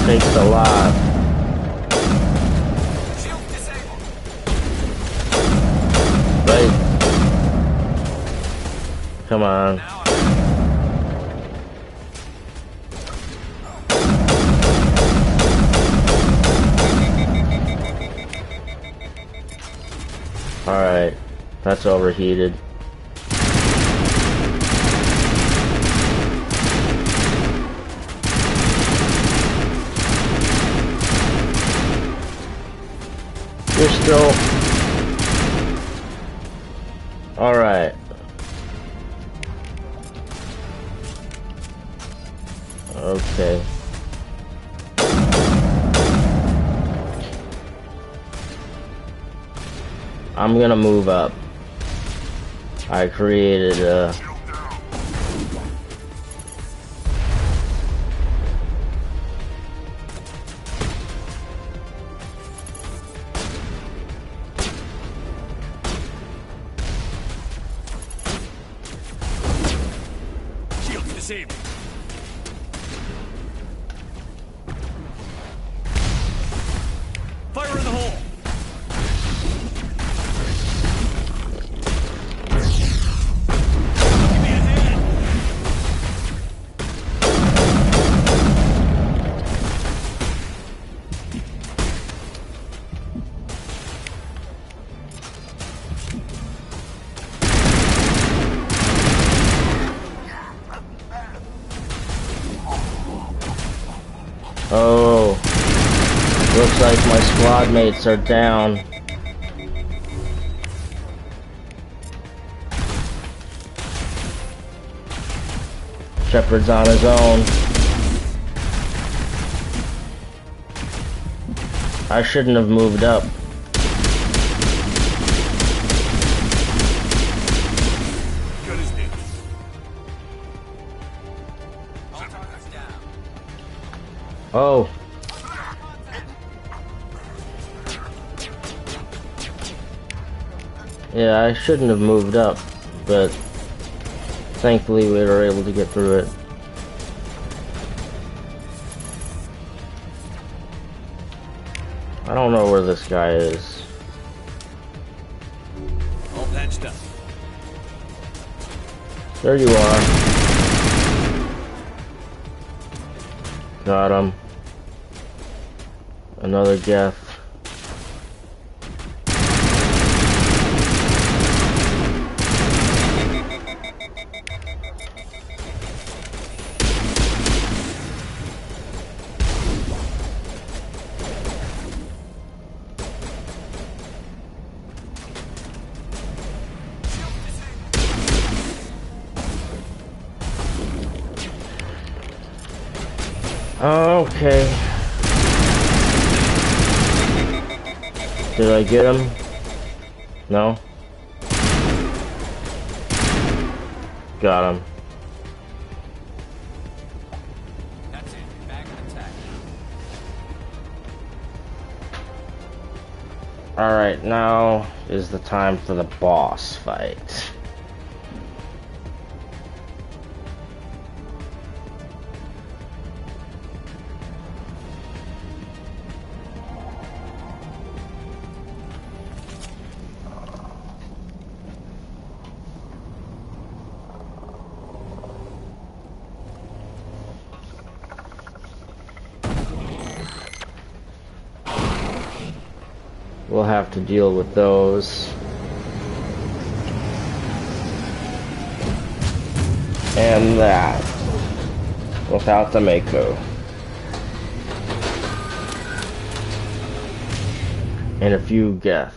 Takes a lot. Right. Come on. Alright, that's overheated. You're still... Alright. Okay. I'm gonna move up. I created a... Shields disabled. Fire in the hole. Looks like my squad mates are down. Shepard's on his own. I shouldn't have moved up. Oh. Yeah, I shouldn't have moved up, but thankfully we were able to get through it. I don't know where this guy is. All patched up. There you are. Got him. Another Geth. Okay. Did I get him? No? Got him. That's it. Back in attack. Alright, now is the time for the boss fight. We'll have to deal with those. And that. Without the Mako. And a few Geth.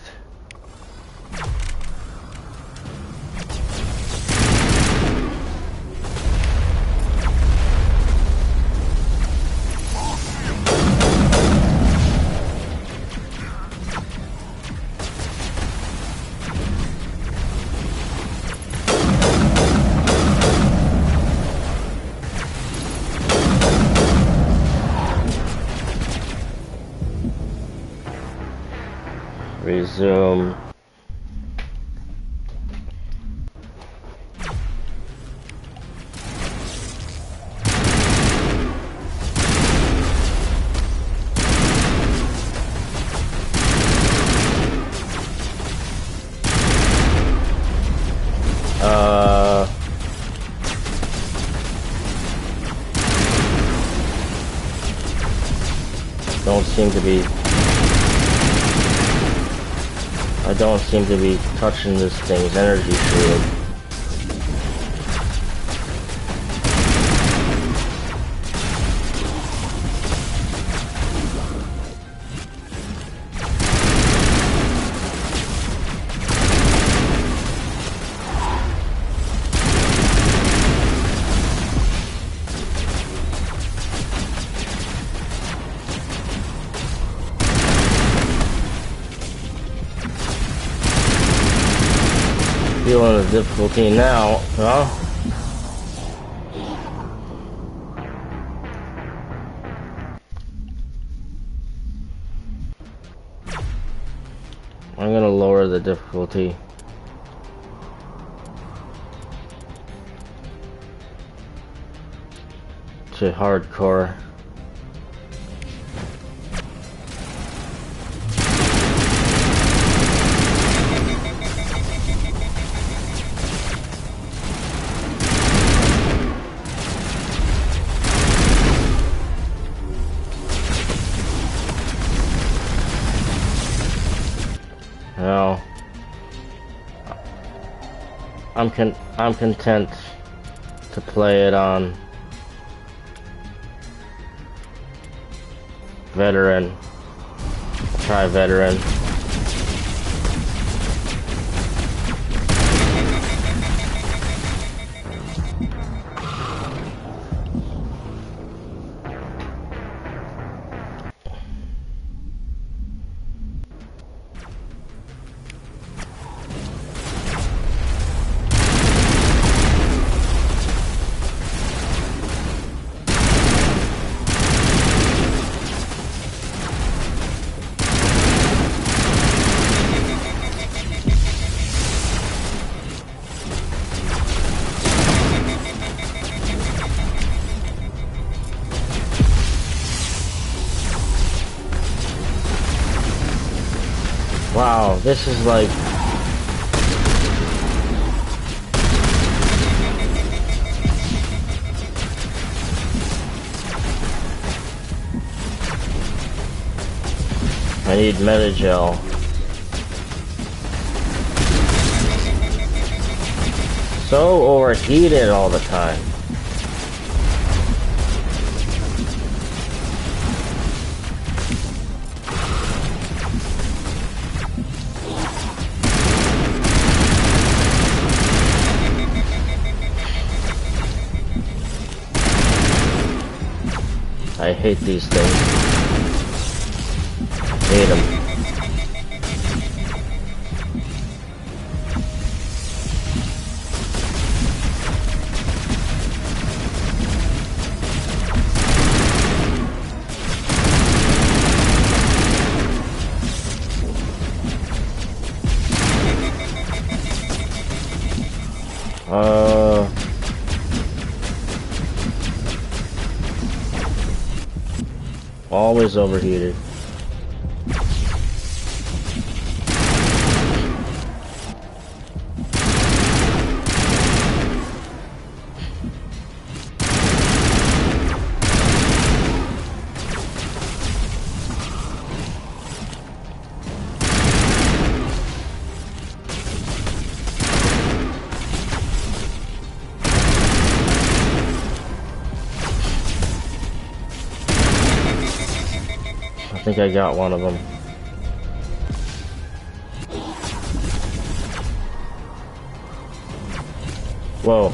Resume. Don't seem to be. I don't seem to be touching this thing's energy shield. Feeling the difficulty now, huh? I'm gonna lower the difficulty. To hardcore. No. I'm content to play it on veteran. try veteran. Wow, this is like... I need Metagel. So overheated all the time. I hate these things. Hate them. Always overheated. I think I got one of them. Whoa.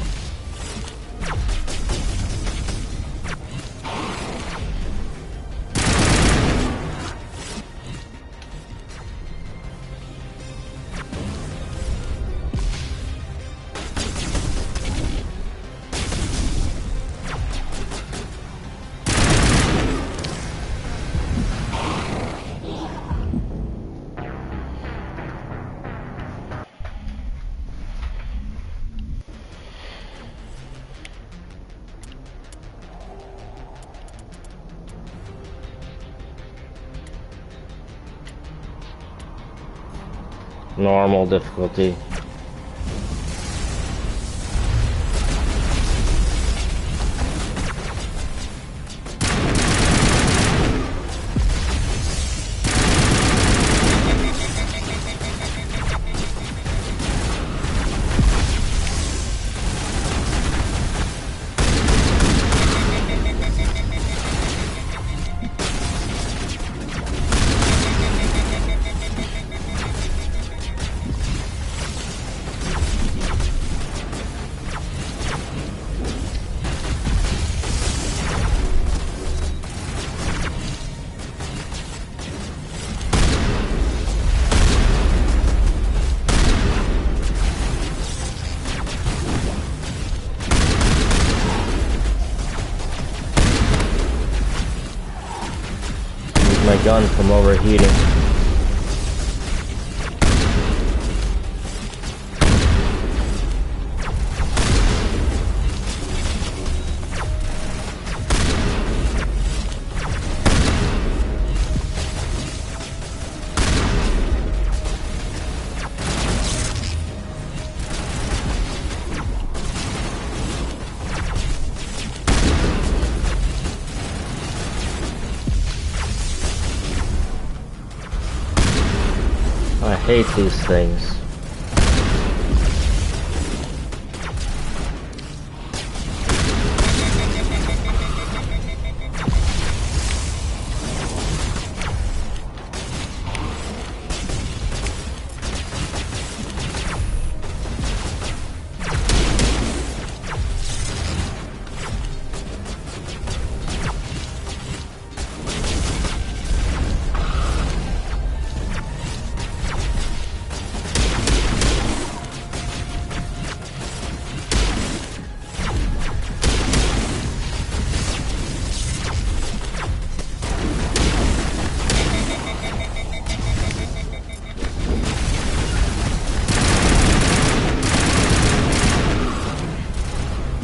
Normal difficulty. My gun from overheating. I hate these things.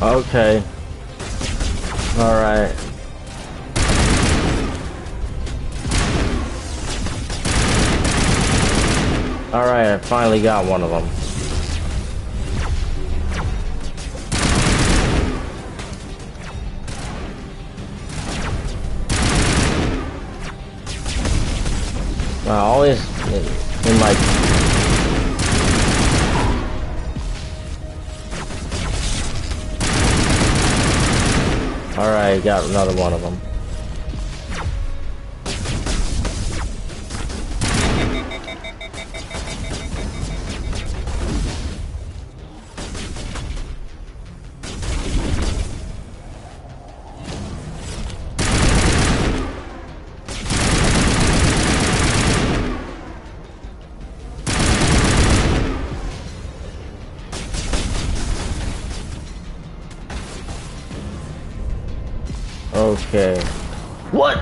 Okay. Alright. Alright, I finally got one of them. Always in my... Alright, got another one of them. Okay. What?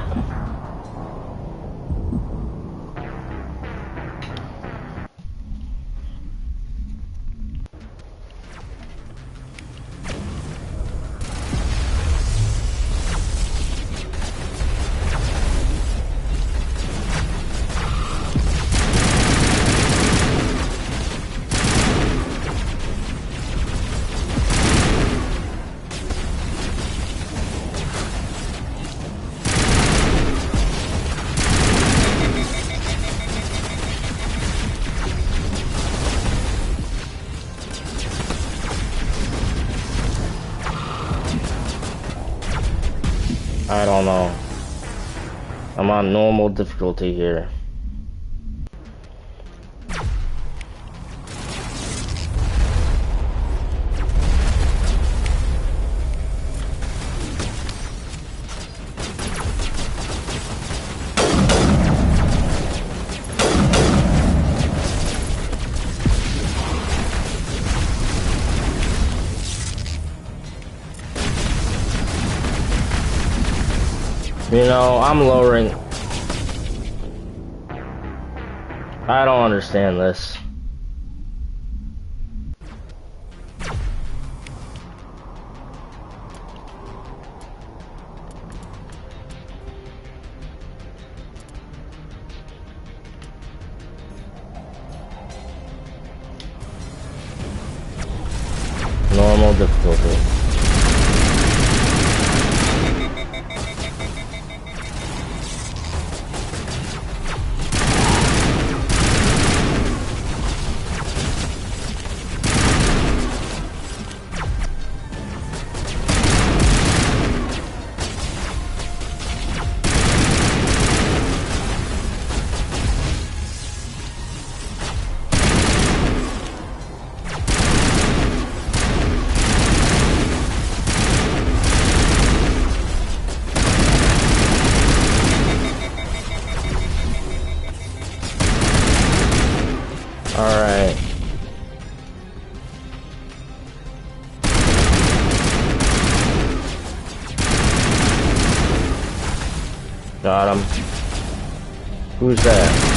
I don't know. I'm on normal difficulty here. You know, I'm lowering. I don't understand this. Normal difficulty. Alright. Got him. Who's that?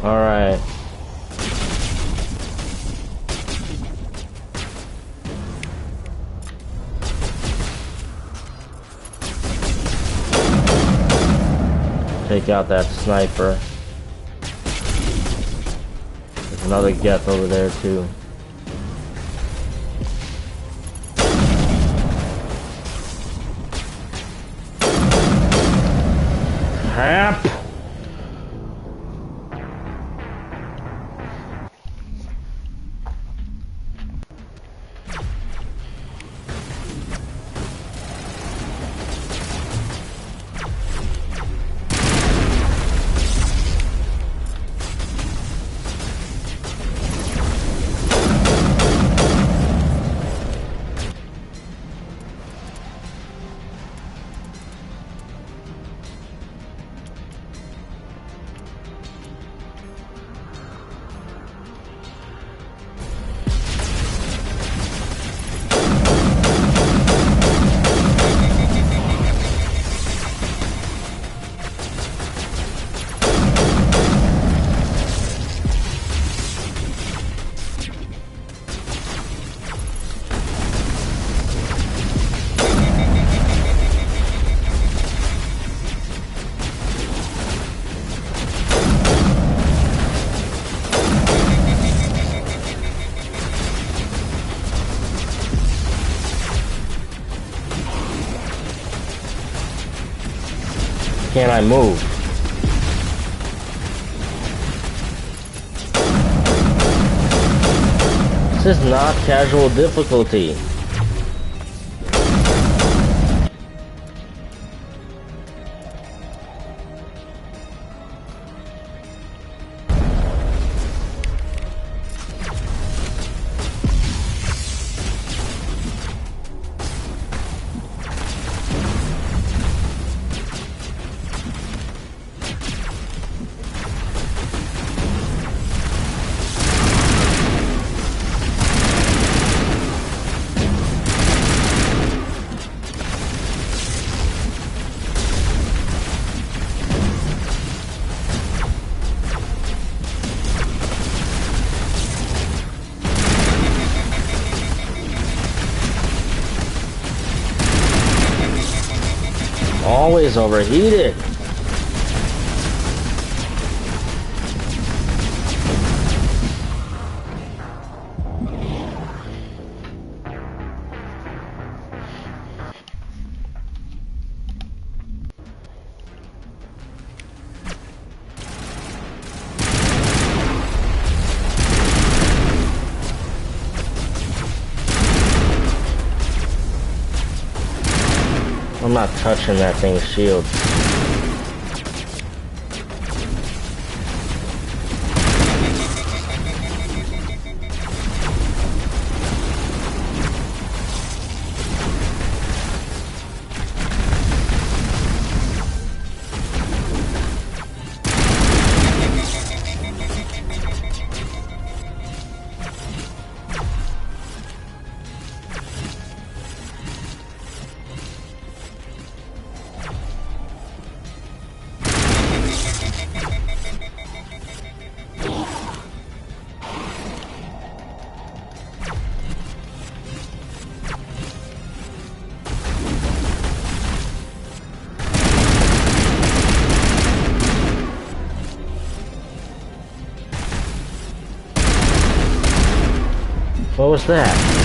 Alright. Take out that sniper. There's another Geth over there too. Crap! can't I move? This is not casual difficulty. Always overheated. I'm not touching that thing's shield. What was that?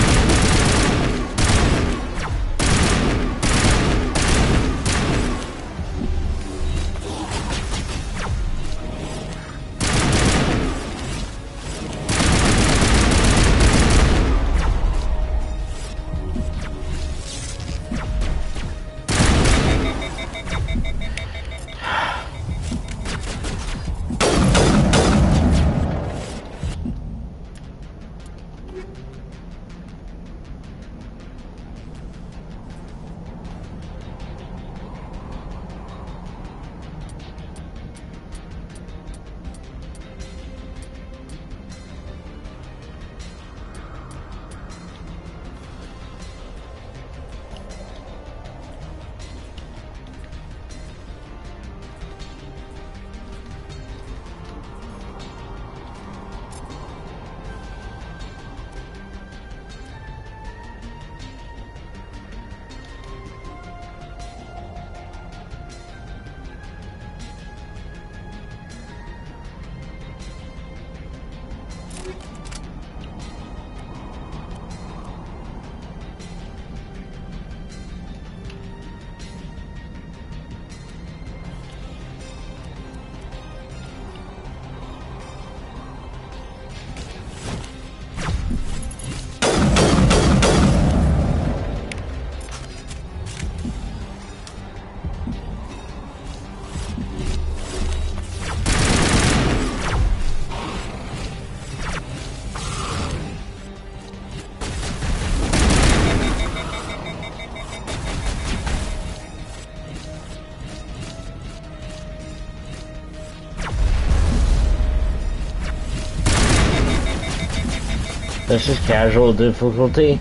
This is casual difficulty.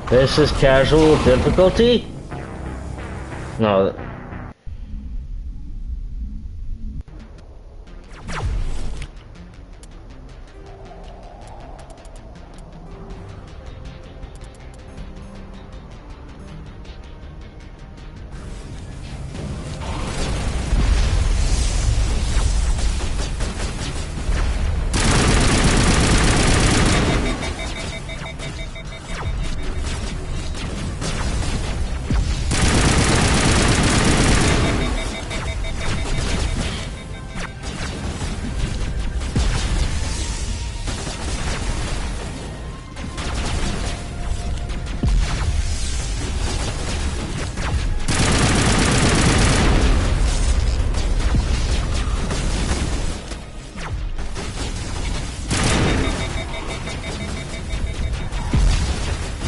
This is casual difficulty? No.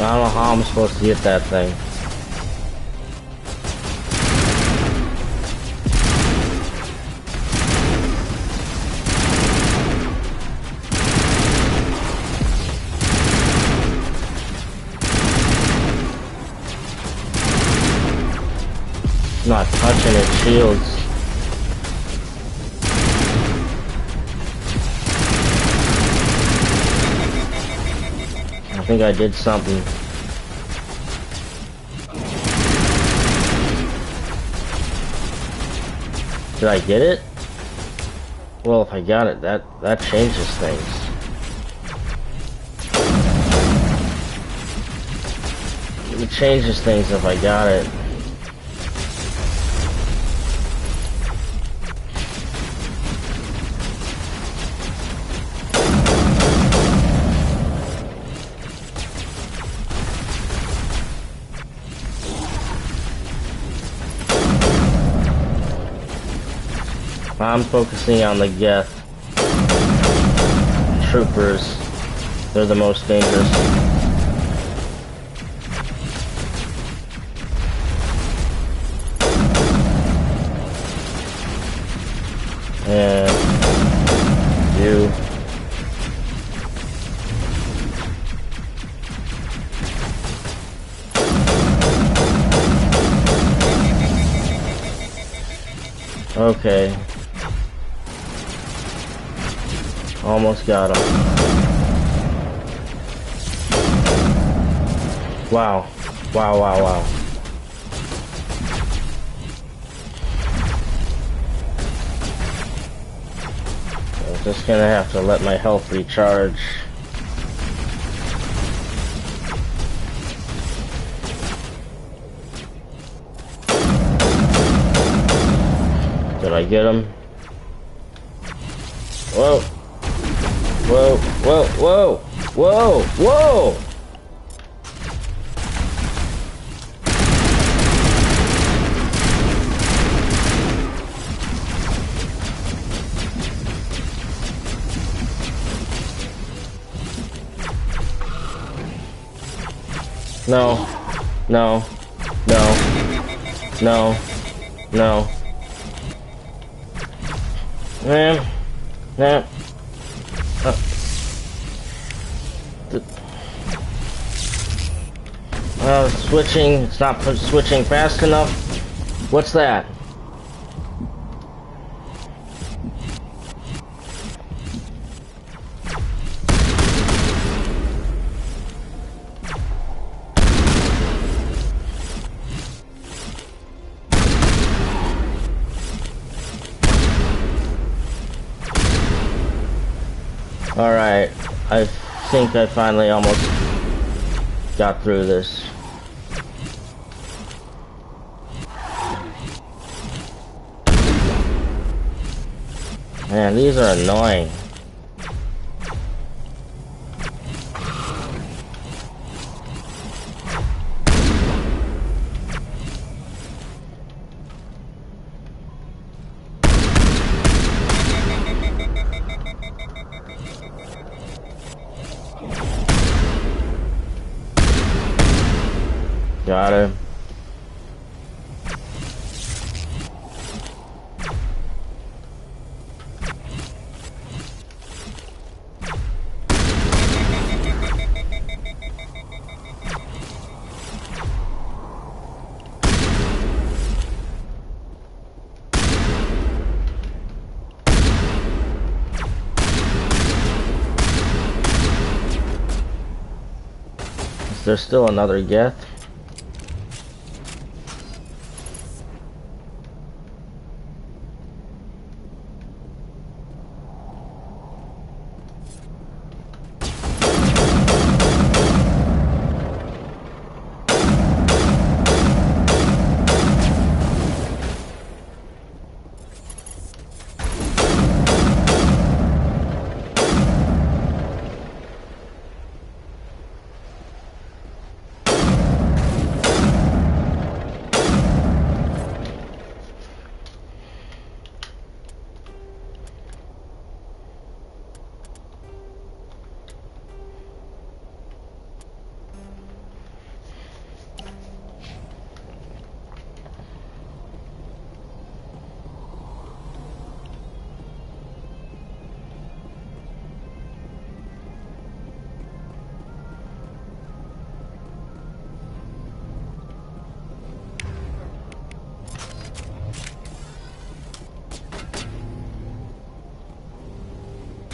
I don't know how I'm supposed to get that thing. Not touching its shields. I think I did something. Did I get it? Well, if I got it, that changes things. It changes things if I got it. I'm focusing on the Geth troopers. They're the most dangerous. And you. Okay. Almost got him. Wow. Wow, wow, wow. I'm just gonna have to let my health recharge. Did I get him? Whoa. Whoa, whoa, whoa, whoa, whoa! No, no, no, no, no. Man, man. Switching, it's not switching fast enough. What's that? Alright, I think I finally almost got through this. Man, these are annoying. Got him. there still another Geth?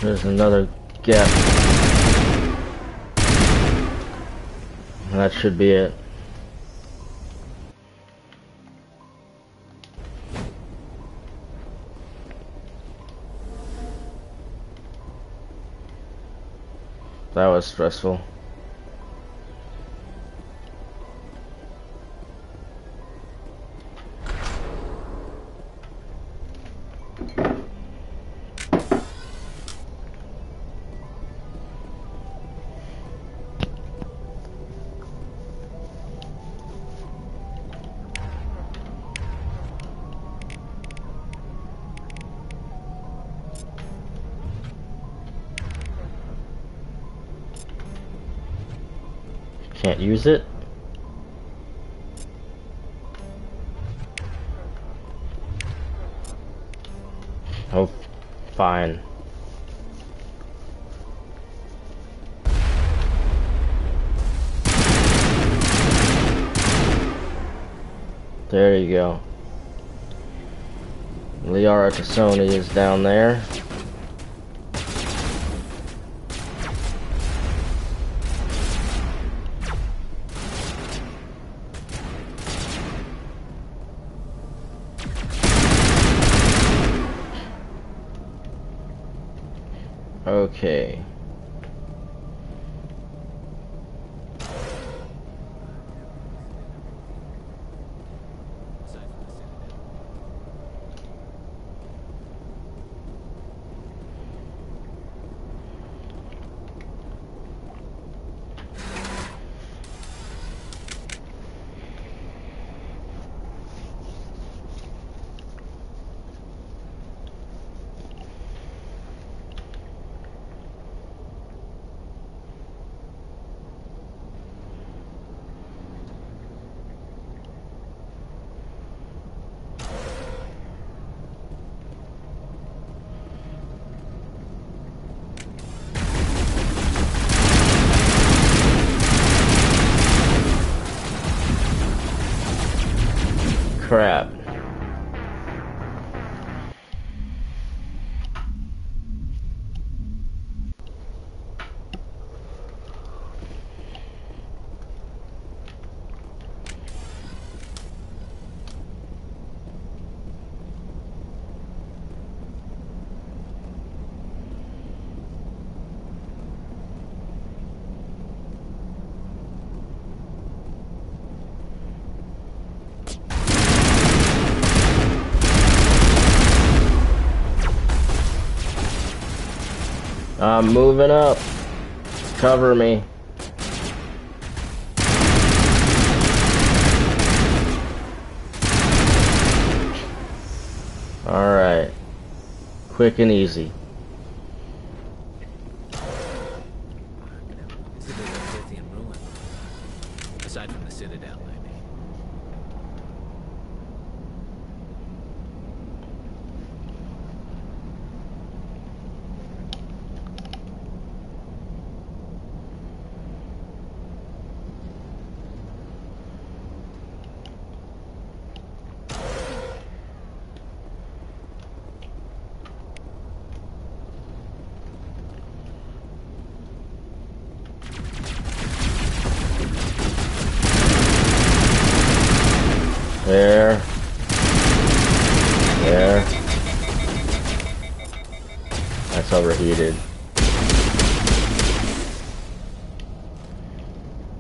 There's another gap. That should be it. That was stressful. Can't use it. Oh, fine. There you go. Liara to Sony is down there. Okay. Crap. I'm moving up. Cover me. Alright. Quick and easy. It's a bit of a Lithium ruin. Aside from the Citadel, I mean. complicated.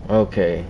Okay.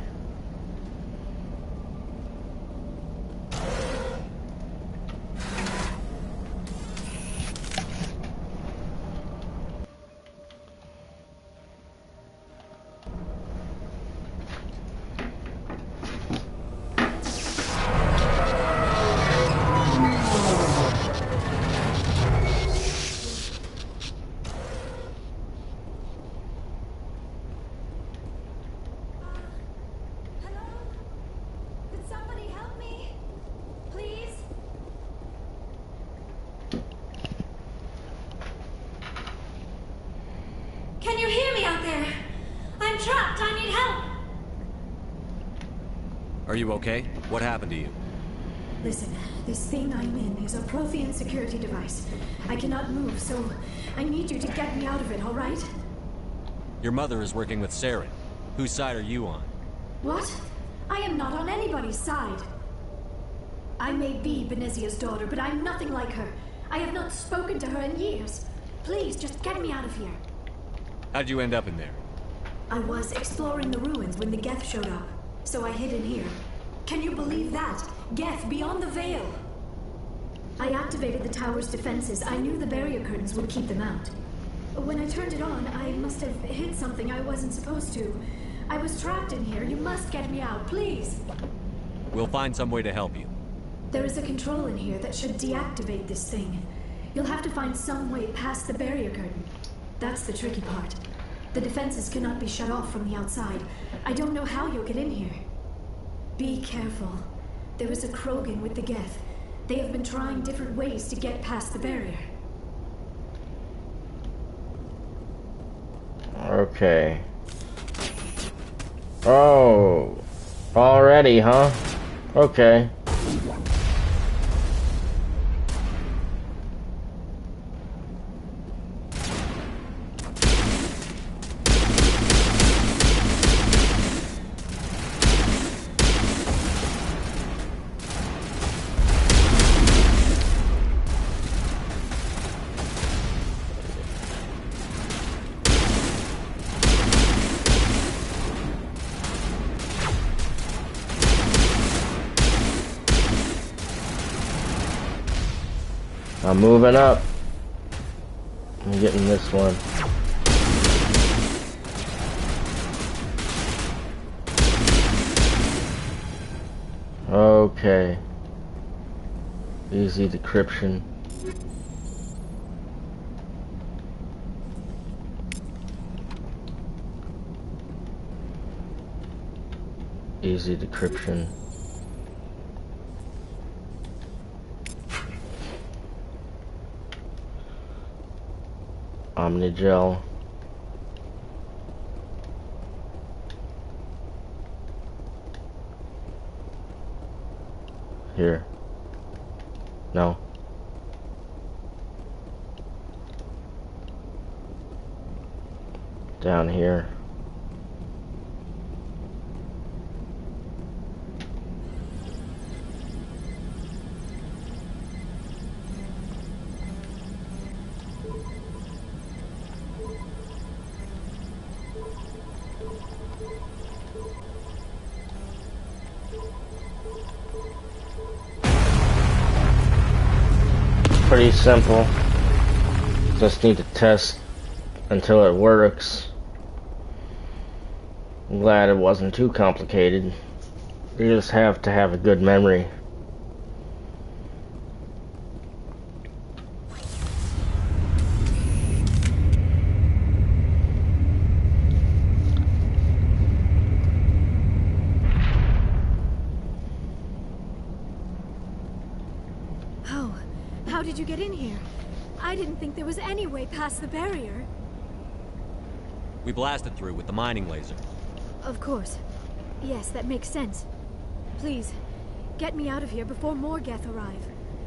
Can you hear me out there? I'm trapped. I need help. Are you okay? What happened to you? Listen, this thing I'm in is a Prothean security device. I cannot move, so I need you to get me out of it, all right? Your mother is working with Saren. Whose side are you on? What? I am not on anybody's side. I may be Benezia's daughter, but I'm nothing like her. I have not spoken to her in years. Please, just get me out of here. How'd you end up in there? I was exploring the ruins when the Geth showed up, so I hid in here. Can you believe that? Geth, beyond the veil! I activated the tower's defenses. I knew the barrier curtains would keep them out. When I turned it on, I must have hit something I wasn't supposed to. I was trapped in here. You must get me out, please! We'll find some way to help you. There is a control in here that should deactivate this thing. You'll have to find some way past the barrier curtain. That's the tricky part. The defenses cannot be shut off from the outside. I don't know how you'll get in here. Be careful. There is a Krogan with the Geth. They have been trying different ways to get past the barrier. Okay. Oh. Already, huh? Okay. I'm moving up. I'm getting this one. Okay. Easy decryption. Easy decryption. Omnigel. Here. No. Down here. Pretty simple. Just need to test until it works. I'm glad it wasn't too complicated. You just have to have a good memory. How did you get in here? I didn't think there was any way past the barrier. We blasted through with the mining laser. Of course. Yes, that makes sense. Please, get me out of here before more Geth arrive.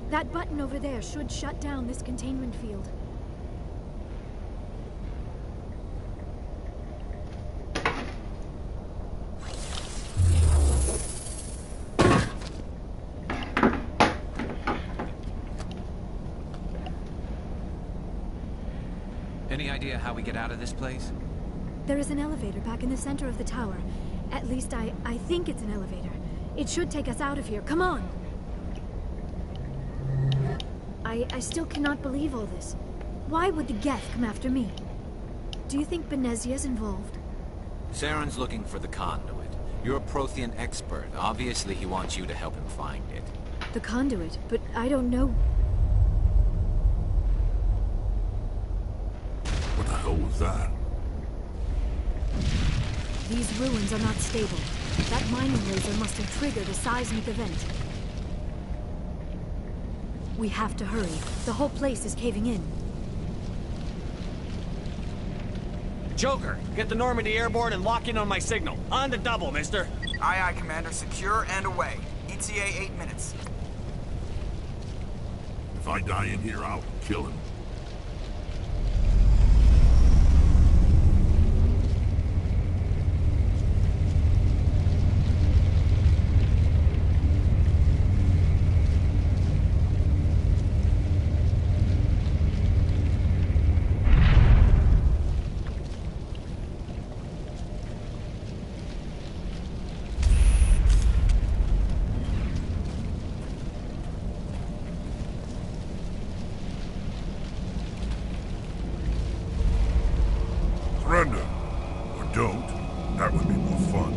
That button over there should shut down this containment field. Any idea how we get out of this place? There is an elevator back in the center of the tower. At least I think it's an elevator. It should take us out of here. Come on! I still cannot believe all this. Why would the Geth come after me? Do you think Benezia's involved? Saren's looking for the conduit. You're a Prothean expert. Obviously, he wants you to help him find it. The conduit? But I don't know... What the hell was that? These ruins are not stable. That mining laser must have triggered a seismic event. We have to hurry. The whole place is caving in. Joker, get the Normandy airborne and lock in on my signal. On the double, mister. Aye, aye, Commander. Secure and away. ETA 8 minutes. If I die in here, I'll kill him. Surrender. Or don't. That would be more fun.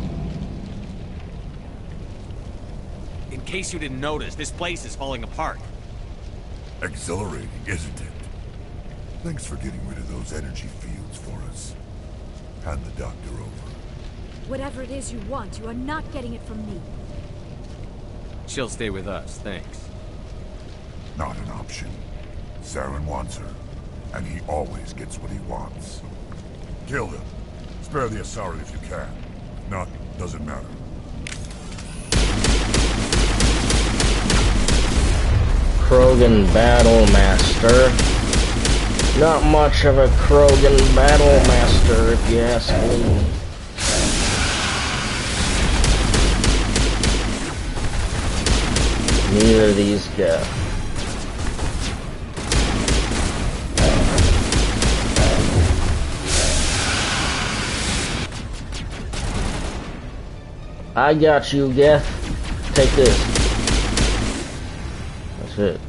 In case you didn't notice, this place is falling apart. Exhilarating, isn't it? Thanks for getting rid of those energy fields for us. Hand the doctor over. Whatever it is you want, you are not getting it from me. She'll stay with us, thanks. Not an option. Saren wants her, and he always gets what he wants. Kill him. Spare the Asari if you can. If not, doesn't matter. Krogan Battle Master. Not much of a Krogan Battle Master, if you ask me. Neither of these guys. I got you, Geth. Take this. That's it.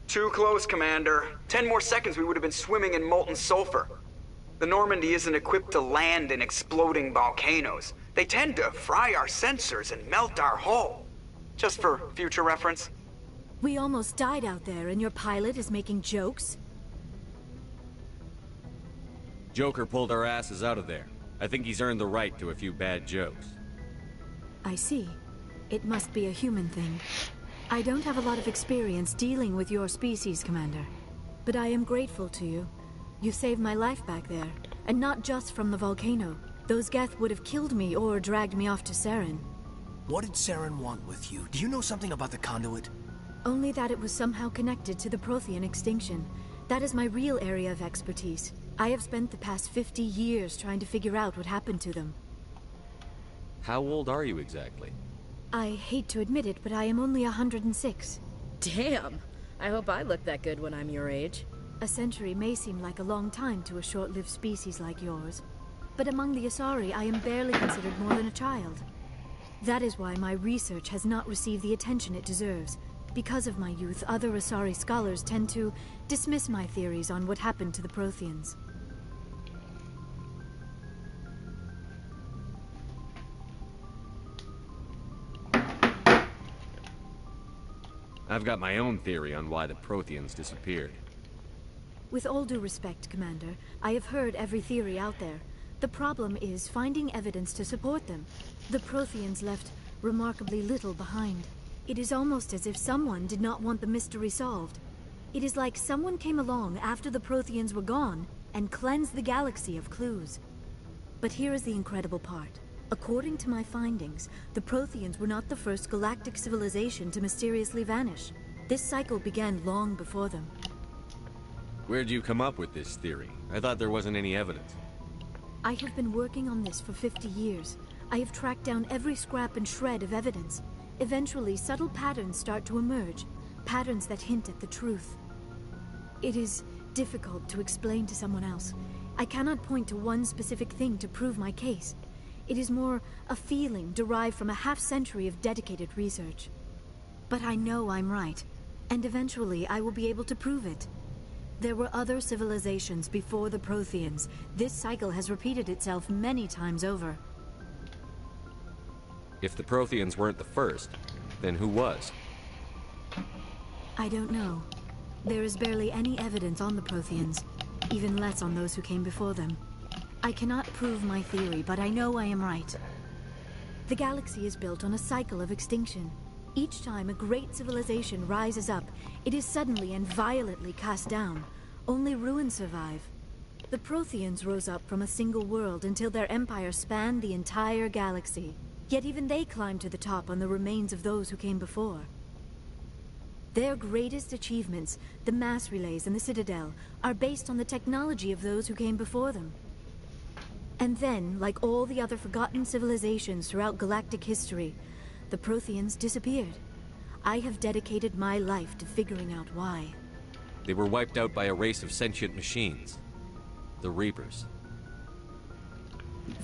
Too close, Commander. 10 more seconds we would have been swimming in molten sulfur. The Normandy isn't equipped to land in exploding volcanoes. They tend to fry our sensors and melt our hull. Just for future reference. We almost died out there, and your pilot is making jokes? Joker pulled our asses out of there. I think he's earned the right to a few bad jokes. I see. It must be a human thing. I don't have a lot of experience dealing with your species, Commander. But I am grateful to you. You saved my life back there, and not just from the volcano. Those Geth would have killed me or dragged me off to Saren. What did Saren want with you? Do you know something about the conduit? Only that it was somehow connected to the Prothean extinction. That is my real area of expertise. I have spent the past 50 years trying to figure out what happened to them. How old are you exactly? I hate to admit it, but I am only 106. Damn! I hope I look that good when I'm your age. A century may seem like a long time to a short-lived species like yours. But among the Asari, I am barely considered more than a child. That is why my research has not received the attention it deserves. Because of my youth, other Asari scholars tend to dismiss my theories on what happened to the Protheans. I've got my own theory on why the Protheans disappeared. With all due respect, Commander, I have heard every theory out there. The problem is finding evidence to support them. The Protheans left remarkably little behind. It is almost as if someone did not want the mystery solved. It is like someone came along after the Protheans were gone and cleansed the galaxy of clues. But here is the incredible part. According to my findings, the Protheans were not the first galactic civilization to mysteriously vanish. This cycle began long before them. Where'd you come up with this theory? I thought there wasn't any evidence. I have been working on this for 50 years. I have tracked down every scrap and shred of evidence. Eventually, subtle patterns start to emerge, patterns that hint at the truth. It is difficult to explain to someone else. I cannot point to one specific thing to prove my case. It is more a feeling derived from a half-century of dedicated research. But I know I'm right, and eventually I will be able to prove it. There were other civilizations before the Protheans. This cycle has repeated itself many times over. If the Protheans weren't the first, then who was? I don't know. There is barely any evidence on the Protheans, even less on those who came before them. I cannot prove my theory, but I know I am right. The galaxy is built on a cycle of extinction. Each time a great civilization rises up, it is suddenly and violently cast down. Only ruins survive. The Protheans rose up from a single world until their empire spanned the entire galaxy. Yet even they climbed to the top on the remains of those who came before. Their greatest achievements, the mass relays and the Citadel, are based on the technology of those who came before them. And then, like all the other forgotten civilizations throughout galactic history, the Protheans disappeared. I have dedicated my life to figuring out why. They were wiped out by a race of sentient machines. The Reapers.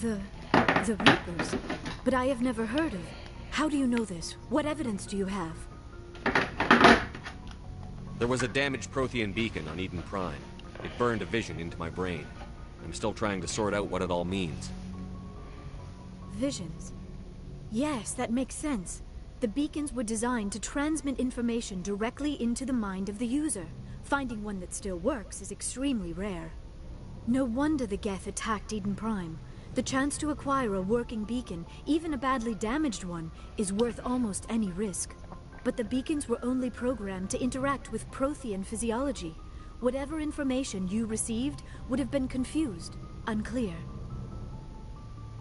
The Reapers? But I have never heard of. How do you know this? What evidence do you have? There was a damaged Prothean beacon on Eden Prime. It burned a vision into my brain. I'm still trying to sort out what it all means. Visions? Yes, that makes sense. The beacons were designed to transmit information directly into the mind of the user. Finding one that still works is extremely rare. No wonder the Geth attacked Eden Prime. The chance to acquire a working beacon, even a badly damaged one, is worth almost any risk. But the beacons were only programmed to interact with Prothean physiology. Whatever information you received would have been confused, unclear.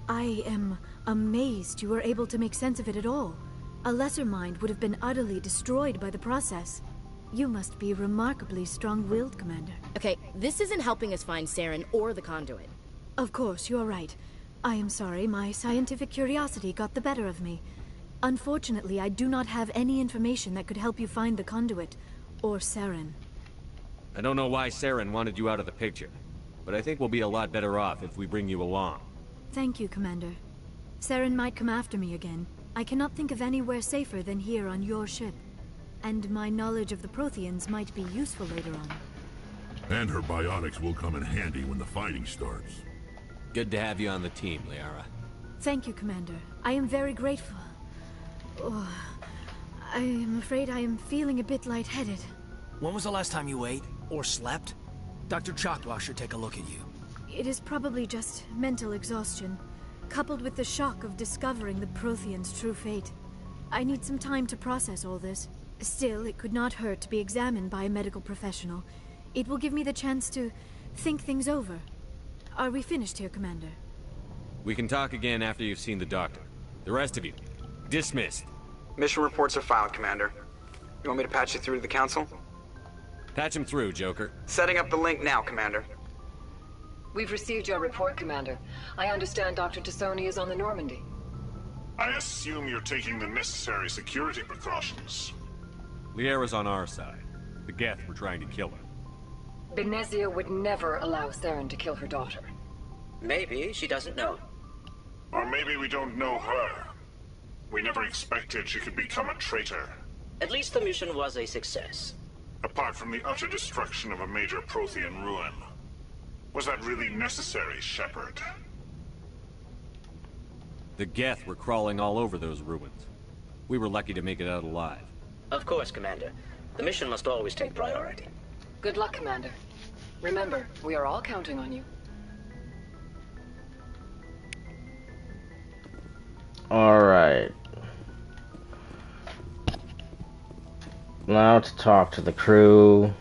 I am amazed you were able to make sense of it at all. A lesser mind would have been utterly destroyed by the process. You must be remarkably strong-willed, Commander. Okay, this isn't helping us find Saren or the conduit. Of course, you are right. I am sorry, my scientific curiosity got the better of me. Unfortunately, I do not have any information that could help you find the conduit, or Saren. I don't know why Saren wanted you out of the picture, but I think we'll be a lot better off if we bring you along. Thank you, Commander. Saren might come after me again. I cannot think of anywhere safer than here on your ship. And my knowledge of the Protheans might be useful later on. And her biotics will come in handy when the fighting starts. Good to have you on the team, Liara. Thank you, Commander. I am very grateful. Oh, I am afraid I am feeling a bit lightheaded. When was the last time you ate? Or slept? Dr. Choctaw should take a look at you. It is probably just mental exhaustion, coupled with the shock of discovering the Protheans' true fate. I need some time to process all this. Still, it could not hurt to be examined by a medical professional. It will give me the chance to think things over. Are we finished here, Commander? We can talk again after you've seen the doctor. The rest of you, dismissed. Mission reports are filed, Commander. You want me to patch you through to the Council? Patch him through, Joker. Setting up the link now, Commander. We've received your report, Commander. I understand Dr. Tassoni is on the Normandy. I assume you're taking the necessary security precautions. Liara's on our side. The Geth were trying to kill her. Benezia would never allow Saren to kill her daughter. Maybe she doesn't know. Or maybe we don't know her. We never expected she could become a traitor. At least the mission was a success. Apart from the utter destruction of a major Prothean ruin. Was that really necessary, Shepard? The Geth were crawling all over those ruins. We were lucky to make it out alive. Of course, Commander. The mission must always take priority. Good luck, Commander. Remember, we are all counting on you. Alright. Now to talk to the crew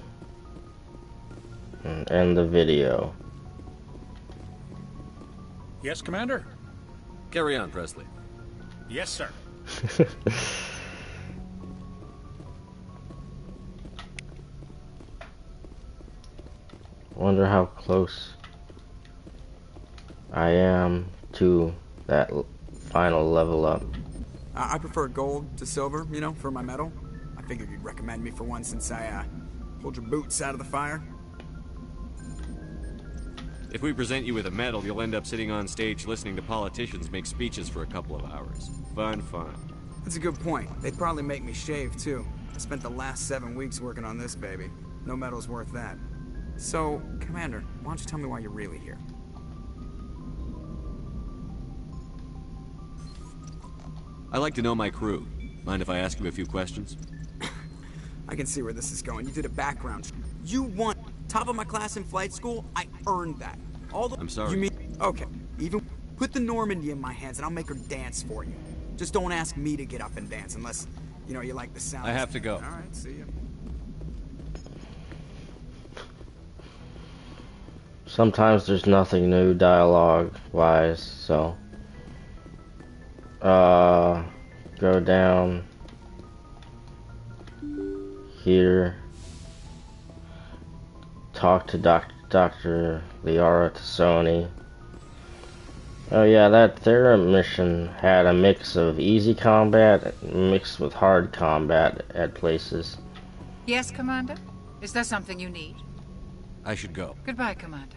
and end the video. Yes, Commander? Carry on, Presley. Yes, sir. Wonder how close I am to that final level up. I prefer gold to silver, you know, for my medal. I figured you'd recommend me for one since I pulled your boots out of the fire. If we present you with a medal, you'll end up sitting on stage listening to politicians make speeches for a couple of hours. Fun. That's a good point. They'd probably make me shave, too. I spent the last 7 weeks working on this baby. No medal's worth that. So, Commander, why don't you tell me why you're really here? I like to know my crew. Mind if I ask you a few questions? I can see where this is going. You did a background. You won top of my class in flight school. I earned that. I'm sorry. You mean... Okay. Even put the Normandy in my hands and I'll make her dance for you. Just don't ask me to get up and dance unless, you know, you like the sound. I have to go. Alright, see ya. Sometimes there's nothing new dialogue-wise, so... go down... here... talk to Dr. Liara Tassoni. Oh yeah, that Therom mission had a mix of easy combat mixed with hard combat at places. Yes, Commander? Is there something you need? I should go. Goodbye, Commander.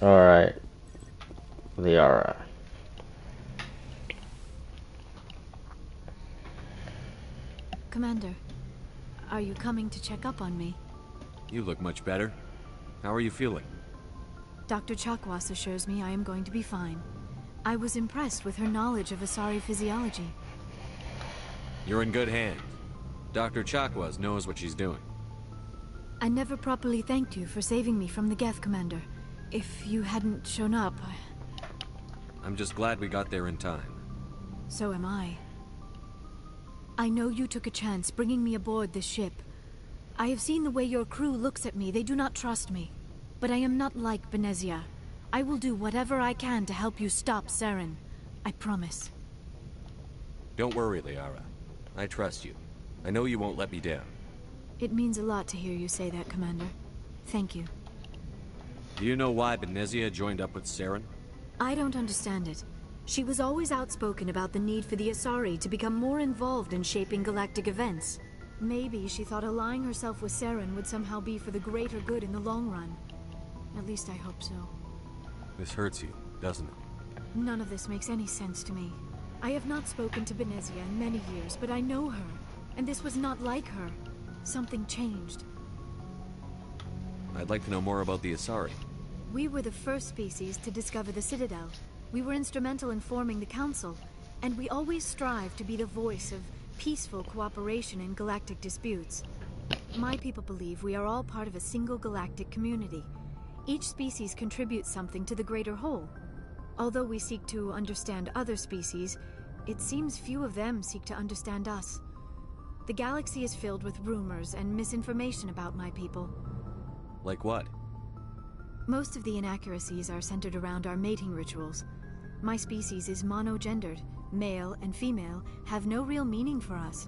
Alright. Liara. Commander, are you coming to check up on me? You look much better. How are you feeling? Dr. Chakwas assures me I am going to be fine. I was impressed with her knowledge of Asari physiology. You're in good hands. Dr. Chakwas knows what she's doing. I never properly thanked you for saving me from the Geth, Commander. If you hadn't shown up... I'm just glad we got there in time. So am I. I know you took a chance bringing me aboard this ship. I have seen the way your crew looks at me. They do not trust me. But I am not like Benezia. I will do whatever I can to help you stop Saren. I promise. Don't worry, Liara. I trust you. I know you won't let me down. It means a lot to hear you say that, Commander. Thank you. Do you know why Benezia joined up with Saren? I don't understand it. She was always outspoken about the need for the Asari to become more involved in shaping galactic events. Maybe she thought allying herself with Saren would somehow be for the greater good in the long run. At least I hope so. This hurts you, doesn't it? None of this makes any sense to me. I have not spoken to Benezia in many years, but I know her. And this was not like her. Something changed. I'd like to know more about the Asari. We were the first species to discover the Citadel. We were instrumental in forming the Council, and we always strive to be the voice of peaceful cooperation in galactic disputes. My people believe we are all part of a single galactic community. Each species contributes something to the greater whole. Although we seek to understand other species, it seems few of them seek to understand us. The galaxy is filled with rumors and misinformation about my people. Like what? Most of the inaccuracies are centered around our mating rituals. My species is monogendered. Male and female have no real meaning for us.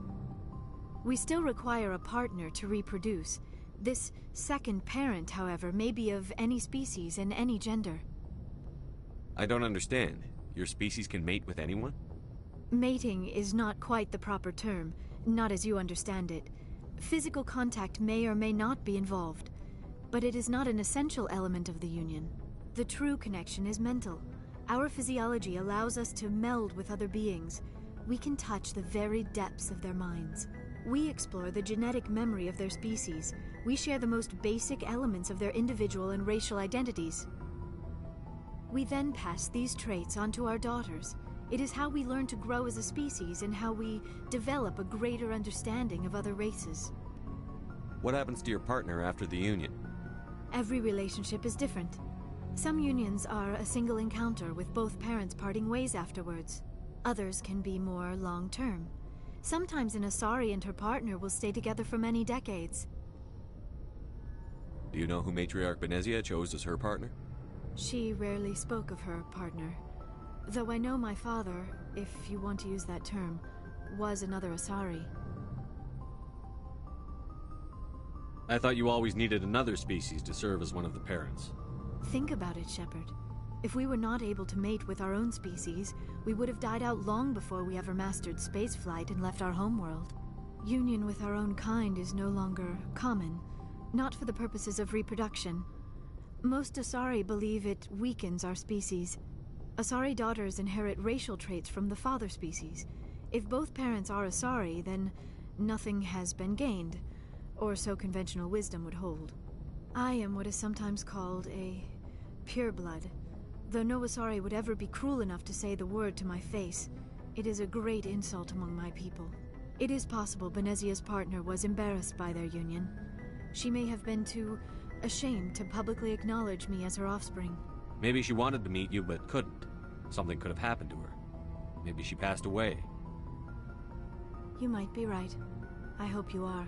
We still require a partner to reproduce. This second parent, however, may be of any species and any gender. I don't understand. Your species can mate with anyone? Mating is not quite the proper term, not as you understand it. Physical contact may or may not be involved, but it is not an essential element of the union. The true connection is mental. Our physiology allows us to meld with other beings. We can touch the very depths of their minds. We explore the genetic memory of their species. We share the most basic elements of their individual and racial identities. We then pass these traits onto our daughters. It is how we learn to grow as a species and how we develop a greater understanding of other races. What happens to your partner after the union? Every relationship is different. Some unions are a single encounter with both parents parting ways afterwards. Others can be more long-term. Sometimes an Asari and her partner will stay together for many decades. Do you know who Matriarch Benezia chose as her partner? She rarely spoke of her partner. Though I know my father, if you want to use that term, was another Asari. I thought you always needed another species to serve as one of the parents. Think about it, Shepard. If we were not able to mate with our own species, we would have died out long before we ever mastered spaceflight and left our homeworld. Union with our own kind is no longer common, not for the purposes of reproduction. Most Asari believe it weakens our species. Asari daughters inherit racial traits from the father species. If both parents are Asari, then nothing has been gained, or so conventional wisdom would hold. I am what is sometimes called a pureblood. Though no Asari would ever be cruel enough to say the word to my face, it is a great insult among my people. It is possible Benezia's partner was embarrassed by their union. She may have been too ashamed to publicly acknowledge me as her offspring. Maybe she wanted to meet you but couldn't. Something could have happened to her. Maybe she passed away. You might be right. I hope you are.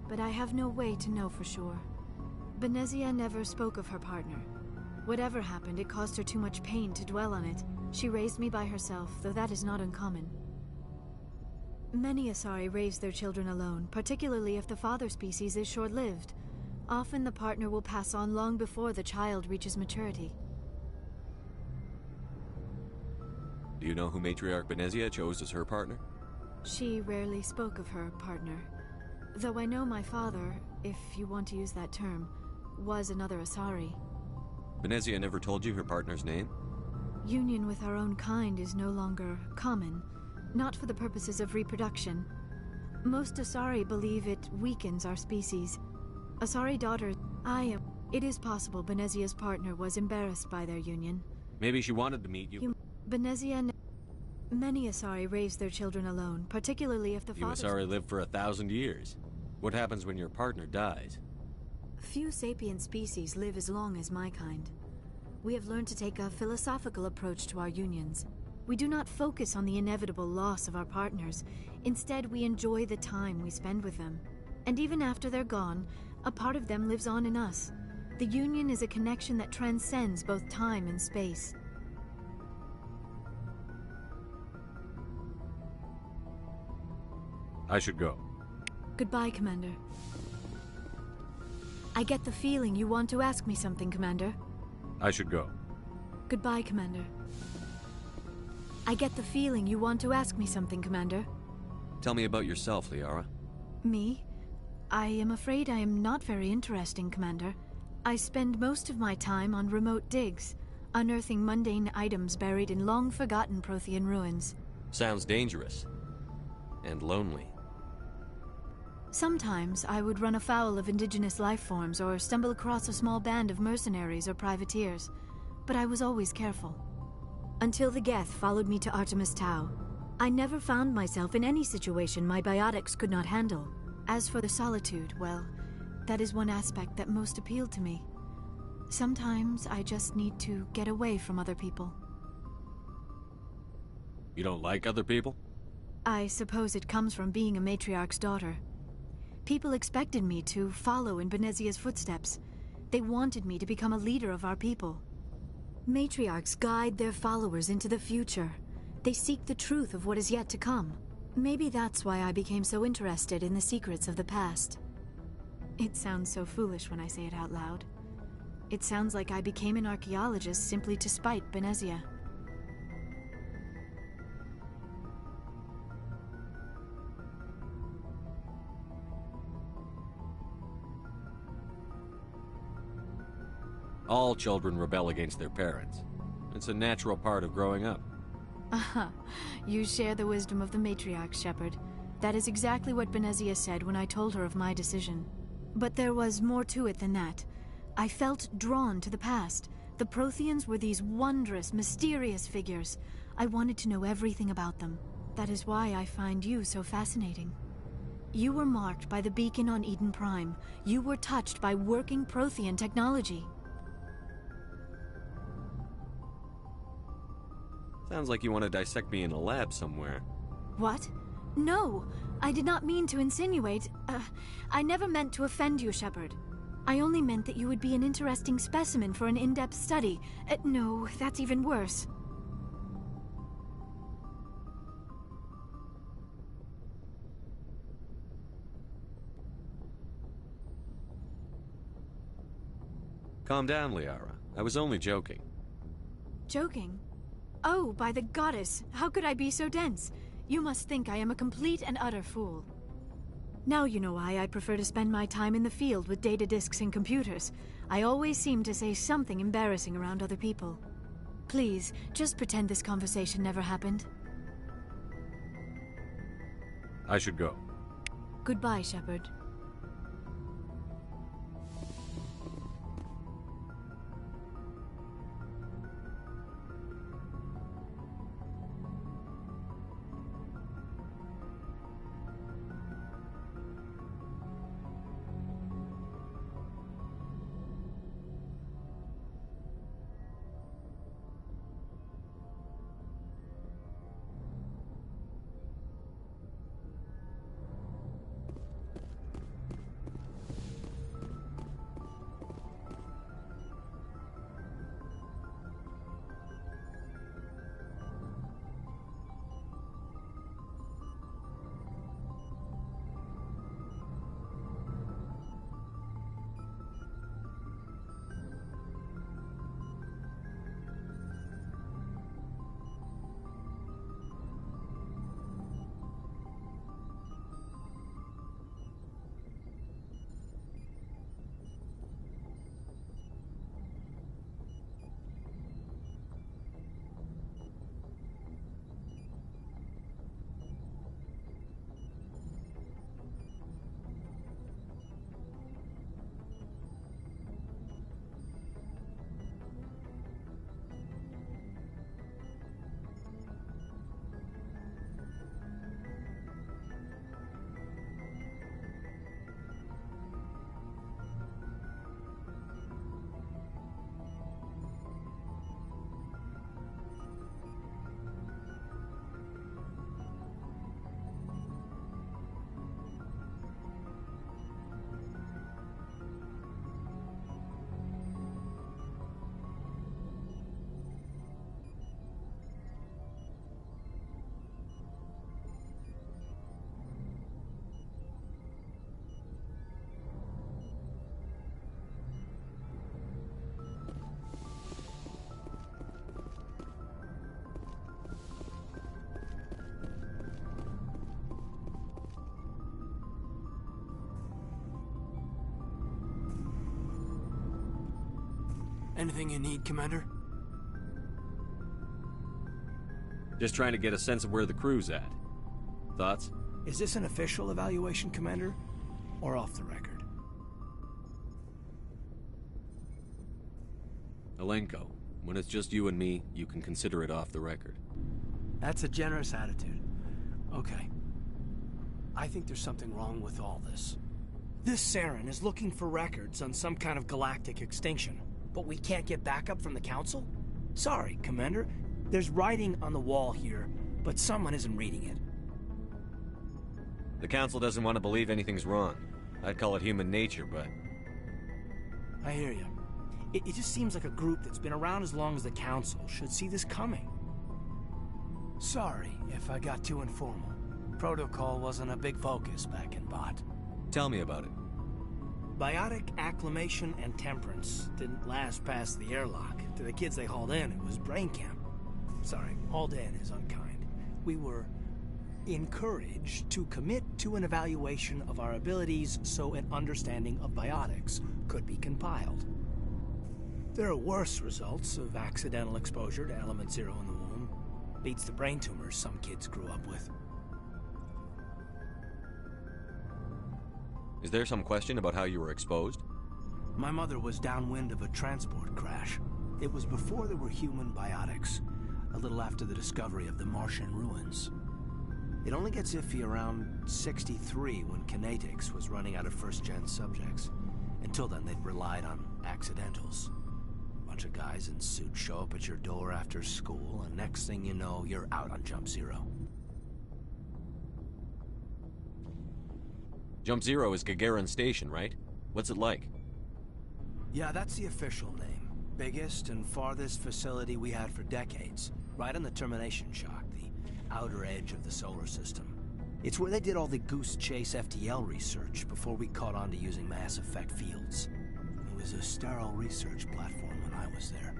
But I have no way to know for sure. Benezia never spoke of her partner. Whatever happened, it caused her too much pain to dwell on it. She raised me by herself, though that is not uncommon. Many Asari raise their children alone, particularly if the father species is short-lived. Often the partner will pass on long before the child reaches maturity. Do you know who Matriarch Benezia chose as her partner? She rarely spoke of her partner. Though I know my father, if you want to use that term, was another Asari. Benezia never told you her partner's name? Union with our own kind is no longer common, not for the purposes of reproduction. Most Asari believe it weakens our species. Asari daughters, it is possible Benezia's partner was embarrassed by their union. Maybe she wanted to meet you. Many Asari raise their children alone, particularly if the You Asari live for 1,000 years. What happens when your partner dies? Few sapient species live as long as my kind. We have learned to take a philosophical approach to our unions. We do not focus on the inevitable loss of our partners. Instead, we enjoy the time we spend with them. And even after they're gone, a part of them lives on in us. The union is a connection that transcends both time and space. I should go. Goodbye, Commander. I get the feeling you want to ask me something, Commander. I should go. Goodbye, Commander. I get the feeling you want to ask me something, Commander. Tell me about yourself, Liara. Me? I am afraid I am not very interesting, Commander. I spend most of my time on remote digs, unearthing mundane items buried in long-forgotten Prothean ruins. Sounds dangerous. And lonely. Sometimes I would run afoul of indigenous life forms or stumble across a small band of mercenaries or privateers, but I was always careful. Until the Geth followed me to Artemis Tau, I never found myself in any situation my biotics could not handle. As for the solitude, well, that is one aspect that most appealed to me. Sometimes I just need to get away from other people. You don't like other people? I suppose it comes from being a matriarch's daughter. People expected me to follow in Benezia's footsteps. They wanted me to become a leader of our people. Matriarchs guide their followers into the future. They seek the truth of what is yet to come. Maybe that's why I became so interested in the secrets of the past. It sounds so foolish when I say it out loud. It sounds like I became an archaeologist simply to spite Benezia. All children rebel against their parents. It's a natural part of growing up. Aha, you share the wisdom of the matriarch, Shepard. That is exactly what Benezia said when I told her of my decision. But there was more to it than that. I felt drawn to the past. The Protheans were these wondrous, mysterious figures. I wanted to know everything about them. That is why I find you so fascinating. You were marked by the beacon on Eden Prime. You were touched by working Prothean technology. Sounds like you want to dissect me in a lab somewhere. What? No, I did not mean to insinuate. I never meant to offend you, Shepard. I only meant that you would be an interesting specimen for an in-depth study. No, that's even worse. Calm down, Liara. I was only joking. Joking? Oh, by the goddess, how could I be so dense? You must think I am a complete and utter fool. Now you know why I prefer to spend my time in the field with data disks and computers. I always seem to say something embarrassing around other people. Please, just pretend this conversation never happened. I should go. Goodbye, Shepard. Anything you need, Commander? Just trying to get a sense of where the crew's at. Thoughts? Is this an official evaluation, Commander? Or off the record? Alenko, when it's just you and me, you can consider it off the record. That's a generous attitude. Okay. I think there's something wrong with all this. This Saren is looking for records on some kind of galactic extinction, but we can't get backup from the Council? Sorry, Commander. There's writing on the wall here, but someone isn't reading it. The Council doesn't want to believe anything's wrong. I'd call it human nature, but... I hear you. It just seems like a group that's been around as long as the Council should see this coming. Sorry if I got too informal. Protocol wasn't a big focus back in Bot. Tell me about it. Biotic acclimation and temperance didn't last past the airlock. To the kids they hauled in, it was brain camp. Sorry, hauled in is unkind. We were encouraged to commit to an evaluation of our abilities so an understanding of biotics could be compiled. There are worse results of accidental exposure to Element Zero in the womb. Beats the brain tumors some kids grew up with. Is there some question about how you were exposed? My mother was downwind of a transport crash. It was before there were human biotics. a little after the discovery of the Martian ruins. It only gets iffy around 63 when Kinetics was running out of first-gen subjects. Until then, they'd relied on accidentals. Bunch of guys in suits show up at your door after school, and next thing you know, you're out on Jump Zero. Jump Zero is Gagarin Station, right? What's it like? Yeah, that's the official name. Biggest and farthest facility we had for decades. Right on the termination shock, the outer edge of the solar system. It's where they did all the Goose Chase FTL research before we caught on to using mass effect fields. It was a sterile research platform when I was there.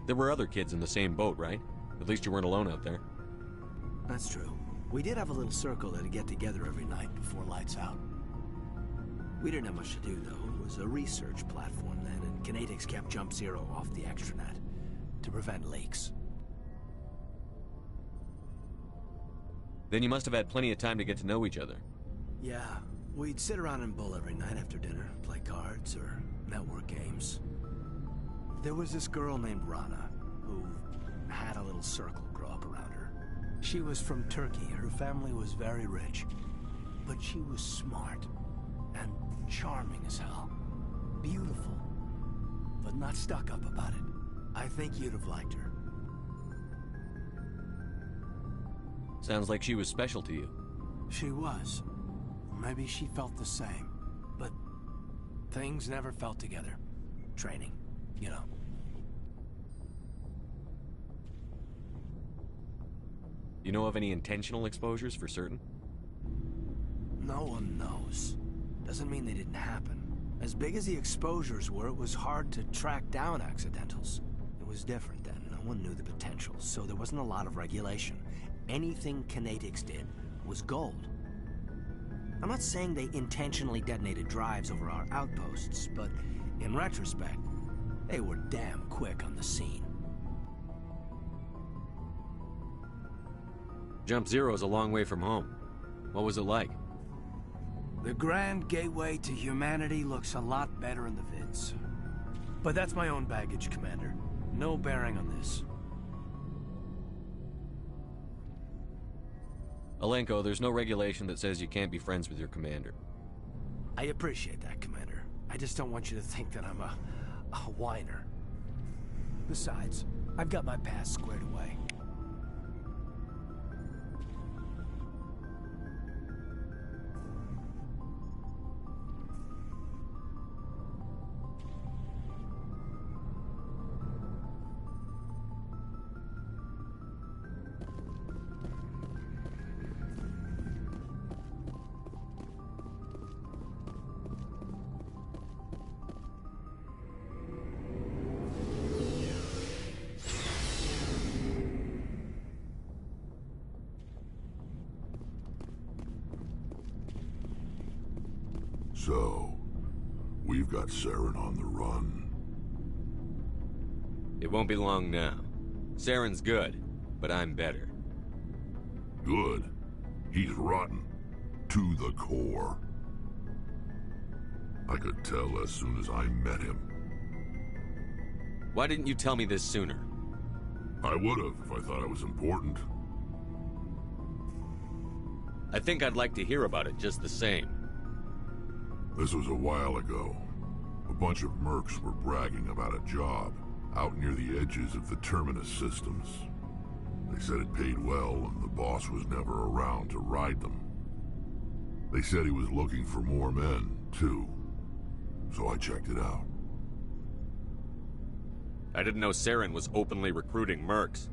There were other kids in the same boat, right? At least you weren't alone out there. That's true. We did have a little circle that'd get together every night before lights out. We didn't have much to do, though. It was a research platform then, and Kinetics kept Jump Zero off the extranet to prevent leaks. Then you must have had plenty of time to get to know each other. Yeah, we'd sit around and bull every night after dinner, play cards or network games. There was this girl named Rana, who had a little circle grow up around her. She was from Turkey. Her family was very rich. But she was smart and charming as hell. Beautiful, but not stuck up about it. I think you'd have liked her. Sounds like she was special to you. She was. Maybe she felt the same. But things never felt together. Training, you know. You know of any intentional exposures for certain? No one knows. Doesn't mean they didn't happen. As big as the exposures were, it was hard to track down accidentals. It was different then. No one knew the potential, so there wasn't a lot of regulation. Anything Kinetics did was gold. I'm not saying they intentionally detonated drives over our outposts, but in retrospect, they were damn quick on the scene. Jump Zero is a long way from home. What was it like? The grand gateway to humanity looks a lot better in the vids. But that's my own baggage, Commander. No bearing on this. Alenko, there's no regulation that says you can't be friends with your commander. I appreciate that, Commander. I just don't want you to think that I'm a whiner. Besides, I've got my past squared away. So, we've got Saren on the run. It won't be long now. Saren's good, but I'm better. Good? He's rotten. To the core. I could tell as soon as I met him. Why didn't you tell me this sooner? I would've if I thought it was important. I think I'd like to hear about it just the same. This was a while ago. A bunch of mercs were bragging about a job out near the edges of the Terminus systems. They said it paid well and the boss was never around to ride them. They said he was looking for more men, too. So I checked it out. I didn't know Saren was openly recruiting mercs.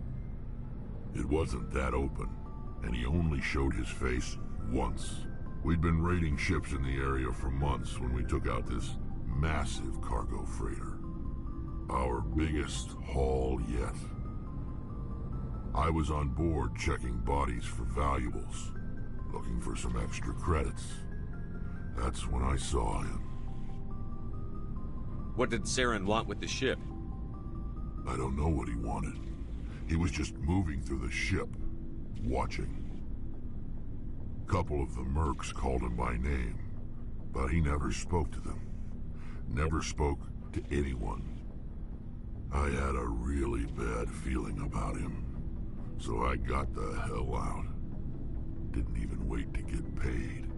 It wasn't that open, and he only showed his face once. We'd been raiding ships in the area for months when we took out this massive cargo freighter. Our biggest haul yet. I was on board checking bodies for valuables, looking for some extra credits. That's when I saw him. What did Saren want with the ship? I don't know what he wanted. He was just moving through the ship, watching. Couple of the mercs called him by name, but he never spoke to them. Never spoke to anyone. I had a really bad feeling about him, so I got the hell out. Didn't even wait to get paid.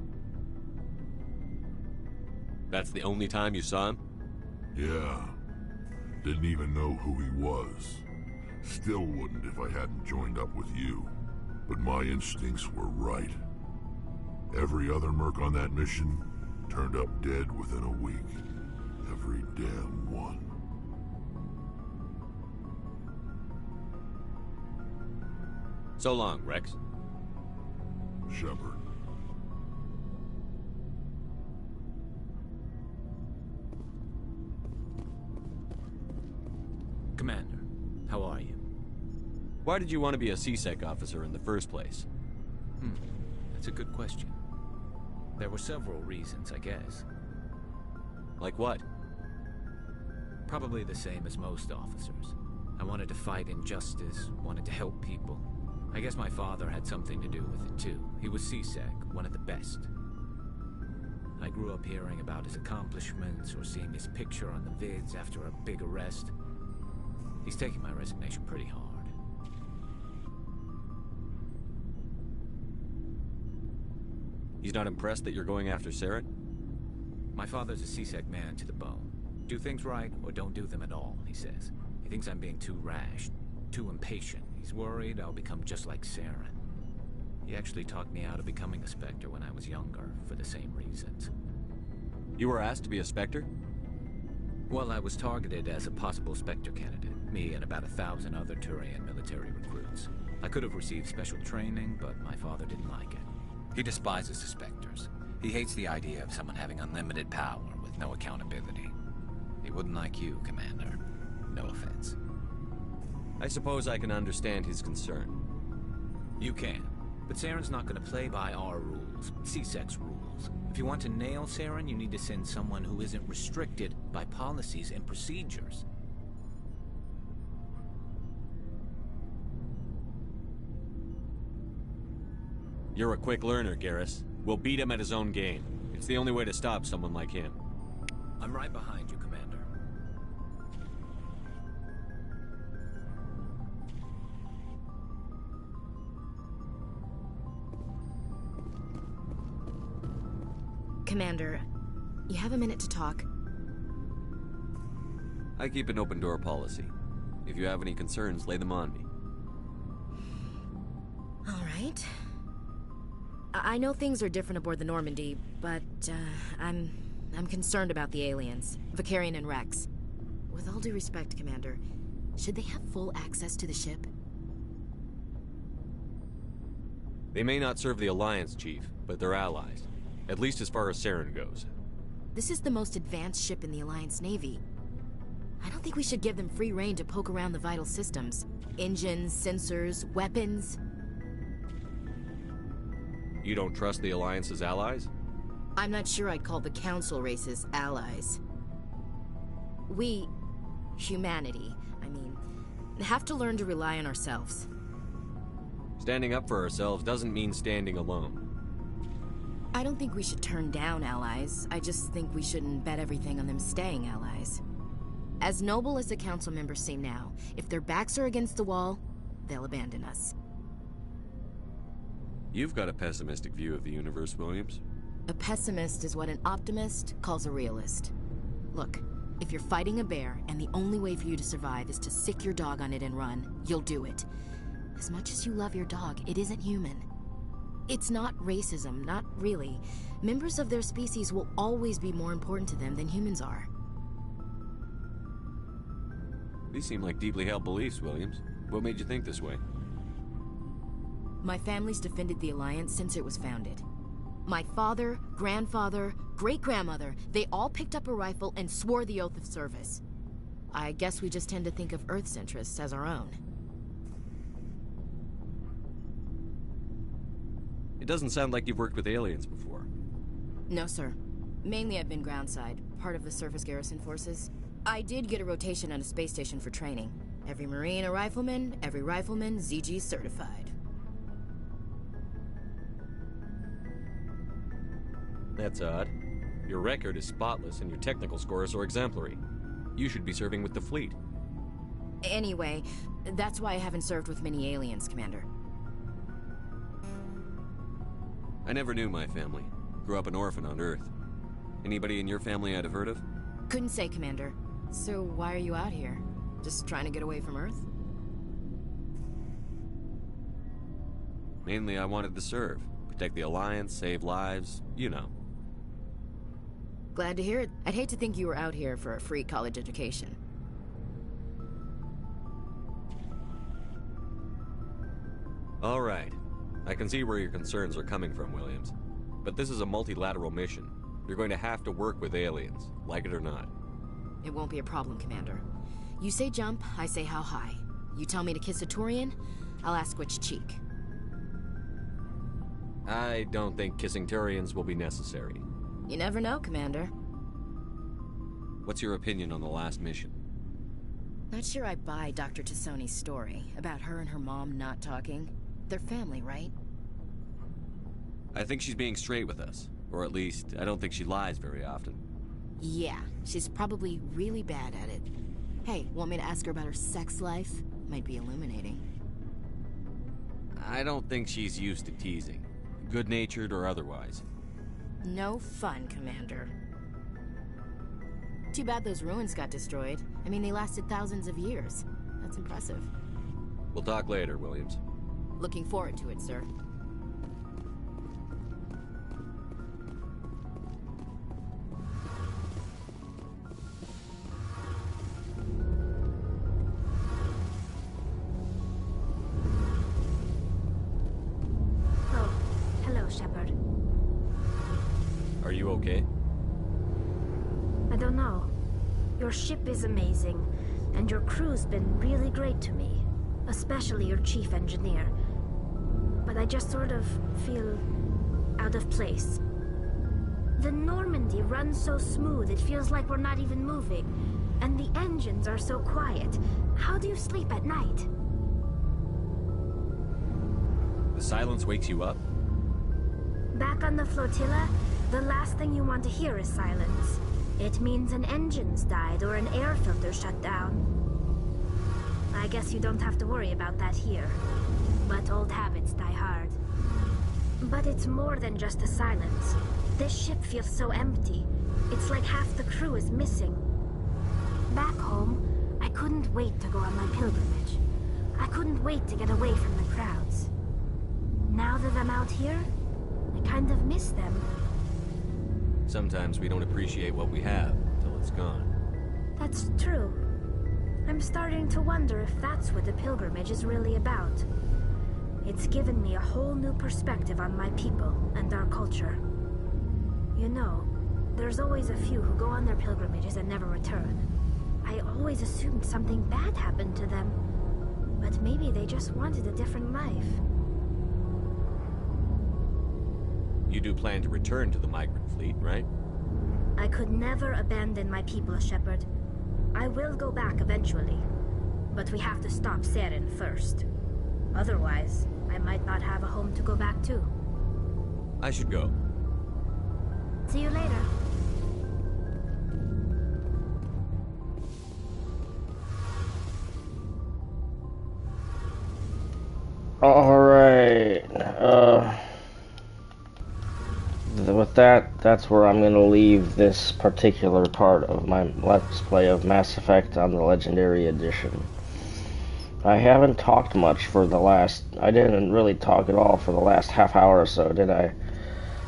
That's the only time you saw him? Yeah. Didn't even know who he was. Still wouldn't if I hadn't joined up with you. But my instincts were right. Every other merc on that mission turned up dead within a week. Every damn one. So long, Rex. Shepard. Commander, how are you? Why did you want to be a C-Sec officer in the first place? That's a good question. There were several reasons, I guess. Like what? Probably the same as most officers. I wanted to fight injustice, wanted to help people. I guess my father had something to do with it too. He was C-Sec, one of the best. I grew up hearing about his accomplishments or seeing his picture on the vids after a big arrest. He's taking my resignation pretty hard. He's not impressed that you're going after Saren? My father's a C-Sec man to the bone. Do things right or don't do them at all, he says. He thinks I'm being too rash, too impatient. He's worried I'll become just like Saren. He actually talked me out of becoming a Spectre when I was younger, for the same reasons. You were asked to be a Spectre? Well, I was targeted as a possible Spectre candidate. Me and about 1,000 other Turian military recruits. I could have received special training, but my father didn't like it. He despises the Spectres. He hates the idea of someone having unlimited power with no accountability. He wouldn't like you, Commander. No offense. I suppose I can understand his concern. You can. But Saren's not going to play by our rules, C-Sec's rules. If you want to nail Saren, you need to send someone who isn't restricted by policies and procedures. You're a quick learner, Garrus. We'll beat him at his own game. It's the only way to stop someone like him. I'm right behind you, Commander. Commander, you have a minute to talk? I keep an open door policy. If you have any concerns, lay them on me. All right. I know things are different aboard the Normandy, but I'm concerned about the aliens, Vicarian and Rex. With all due respect, Commander, should they have full access to the ship? They may not serve the Alliance, Chief, but they're allies. At least as far as Saren goes. This is the most advanced ship in the Alliance Navy. I don't think we should give them free rein to poke around the vital systems. Engines, sensors, weapons. You don't trust the Alliance's allies? I'm not sure I'd call the Council races allies. We, humanity, have to learn to rely on ourselves. Standing up for ourselves doesn't mean standing alone. I don't think we should turn down allies. I just think we shouldn't bet everything on them staying allies. As noble as the Council members seem now, if their backs are against the wall, they'll abandon us. You've got a pessimistic view of the universe, Williams. A pessimist is what an optimist calls a realist. Look, if you're fighting a bear and the only way for you to survive is to sick your dog on it and run, you'll do it. As much as you love your dog, it isn't human. It's not racism, not really. Members of their species will always be more important to them than humans are. These seem like deeply held beliefs, Williams. What made you think this way? My family's defended the Alliance since it was founded. My father, grandfather, great-grandmother, they all picked up a rifle and swore the oath of service. I guess we just tend to think of Earth's interests as our own. It doesn't sound like you've worked with aliens before. No, sir. Mainly I've been groundside, part of the surface garrison forces. I did get a rotation on a space station for training. Every Marine a rifleman, every rifleman ZG certified. That's odd. Your record is spotless and your technical scores are exemplary. You should be serving with the fleet. Anyway, that's why I haven't served with many aliens, Commander. I never knew my family. Grew up an orphan on Earth. Anybody in your family I'd have heard of? Couldn't say, Commander. So why are you out here? Just trying to get away from Earth? Mainly I wanted to serve. Protect the Alliance, save lives, you know. Glad to hear it. I'd hate to think you were out here for a free college education. All right. I can see where your concerns are coming from, Williams. But this is a multilateral mission. You're going to have to work with aliens, like it or not. It won't be a problem, Commander. You say jump, I say how high. You tell me to kiss a Turian, I'll ask which cheek. I don't think kissing Turians will be necessary. You never know, Commander. What's your opinion on the last mission? Not sure I buy Dr. Tassoni's story about her and her mom not talking. They're family, right? I think she's being straight with us. Or at least, I don't think she lies very often. Yeah, she's probably really bad at it. Hey, want me to ask her about her sex life? Might be illuminating. I don't think she's used to teasing. Good-natured or otherwise. No fun, Commander. Too bad those ruins got destroyed. I mean, they lasted thousands of years. That's impressive. We'll talk later, Williams. Looking forward to it, sir. Oh, hello, Shepard. Are you okay? I don't know. Your ship is amazing, and your crew's been really great to me. Especially your chief engineer. But I just sort of feel out of place. The Normandy runs so smooth it feels like we're not even moving. And the engines are so quiet. How do you sleep at night? The silence wakes you up? Back on the flotilla, the last thing you want to hear is silence. It means an engine's died or an air filter shut down. I guess you don't have to worry about that here. But old habits die hard. But it's more than just the silence. This ship feels so empty. It's like half the crew is missing. Back home, I couldn't wait to go on my pilgrimage. I couldn't wait to get away from the crowds. Now that I'm out here, I kind of miss them. Sometimes we don't appreciate what we have until it's gone. That's true. I'm starting to wonder if that's what the pilgrimage is really about. It's given me a whole new perspective on my people and our culture. You know, there's always a few who go on their pilgrimages and never return. I always assumed something bad happened to them. But maybe they just wanted a different life. You do plan to return to the migrant fleet, right? I could never abandon my people, Shepard. I will go back eventually. But we have to stop Saren first. Otherwise, I might not have a home to go back to. I should go. See you later. Alright, with that's where I'm gonna leave this particular part of my Let's Play of Mass Effect on the Legendary Edition. I haven't talked much for the last... I didn't really talk at all for the last half hour or so, did I?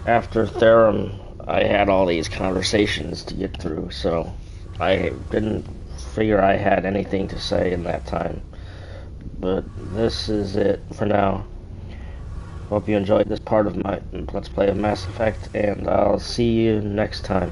After Therom, I had all these conversations to get through, so I didn't figure I had anything to say in that time. But this is it for now. Hope you enjoyed this part of my Let's Play of Mass Effect, and I'll see you next time.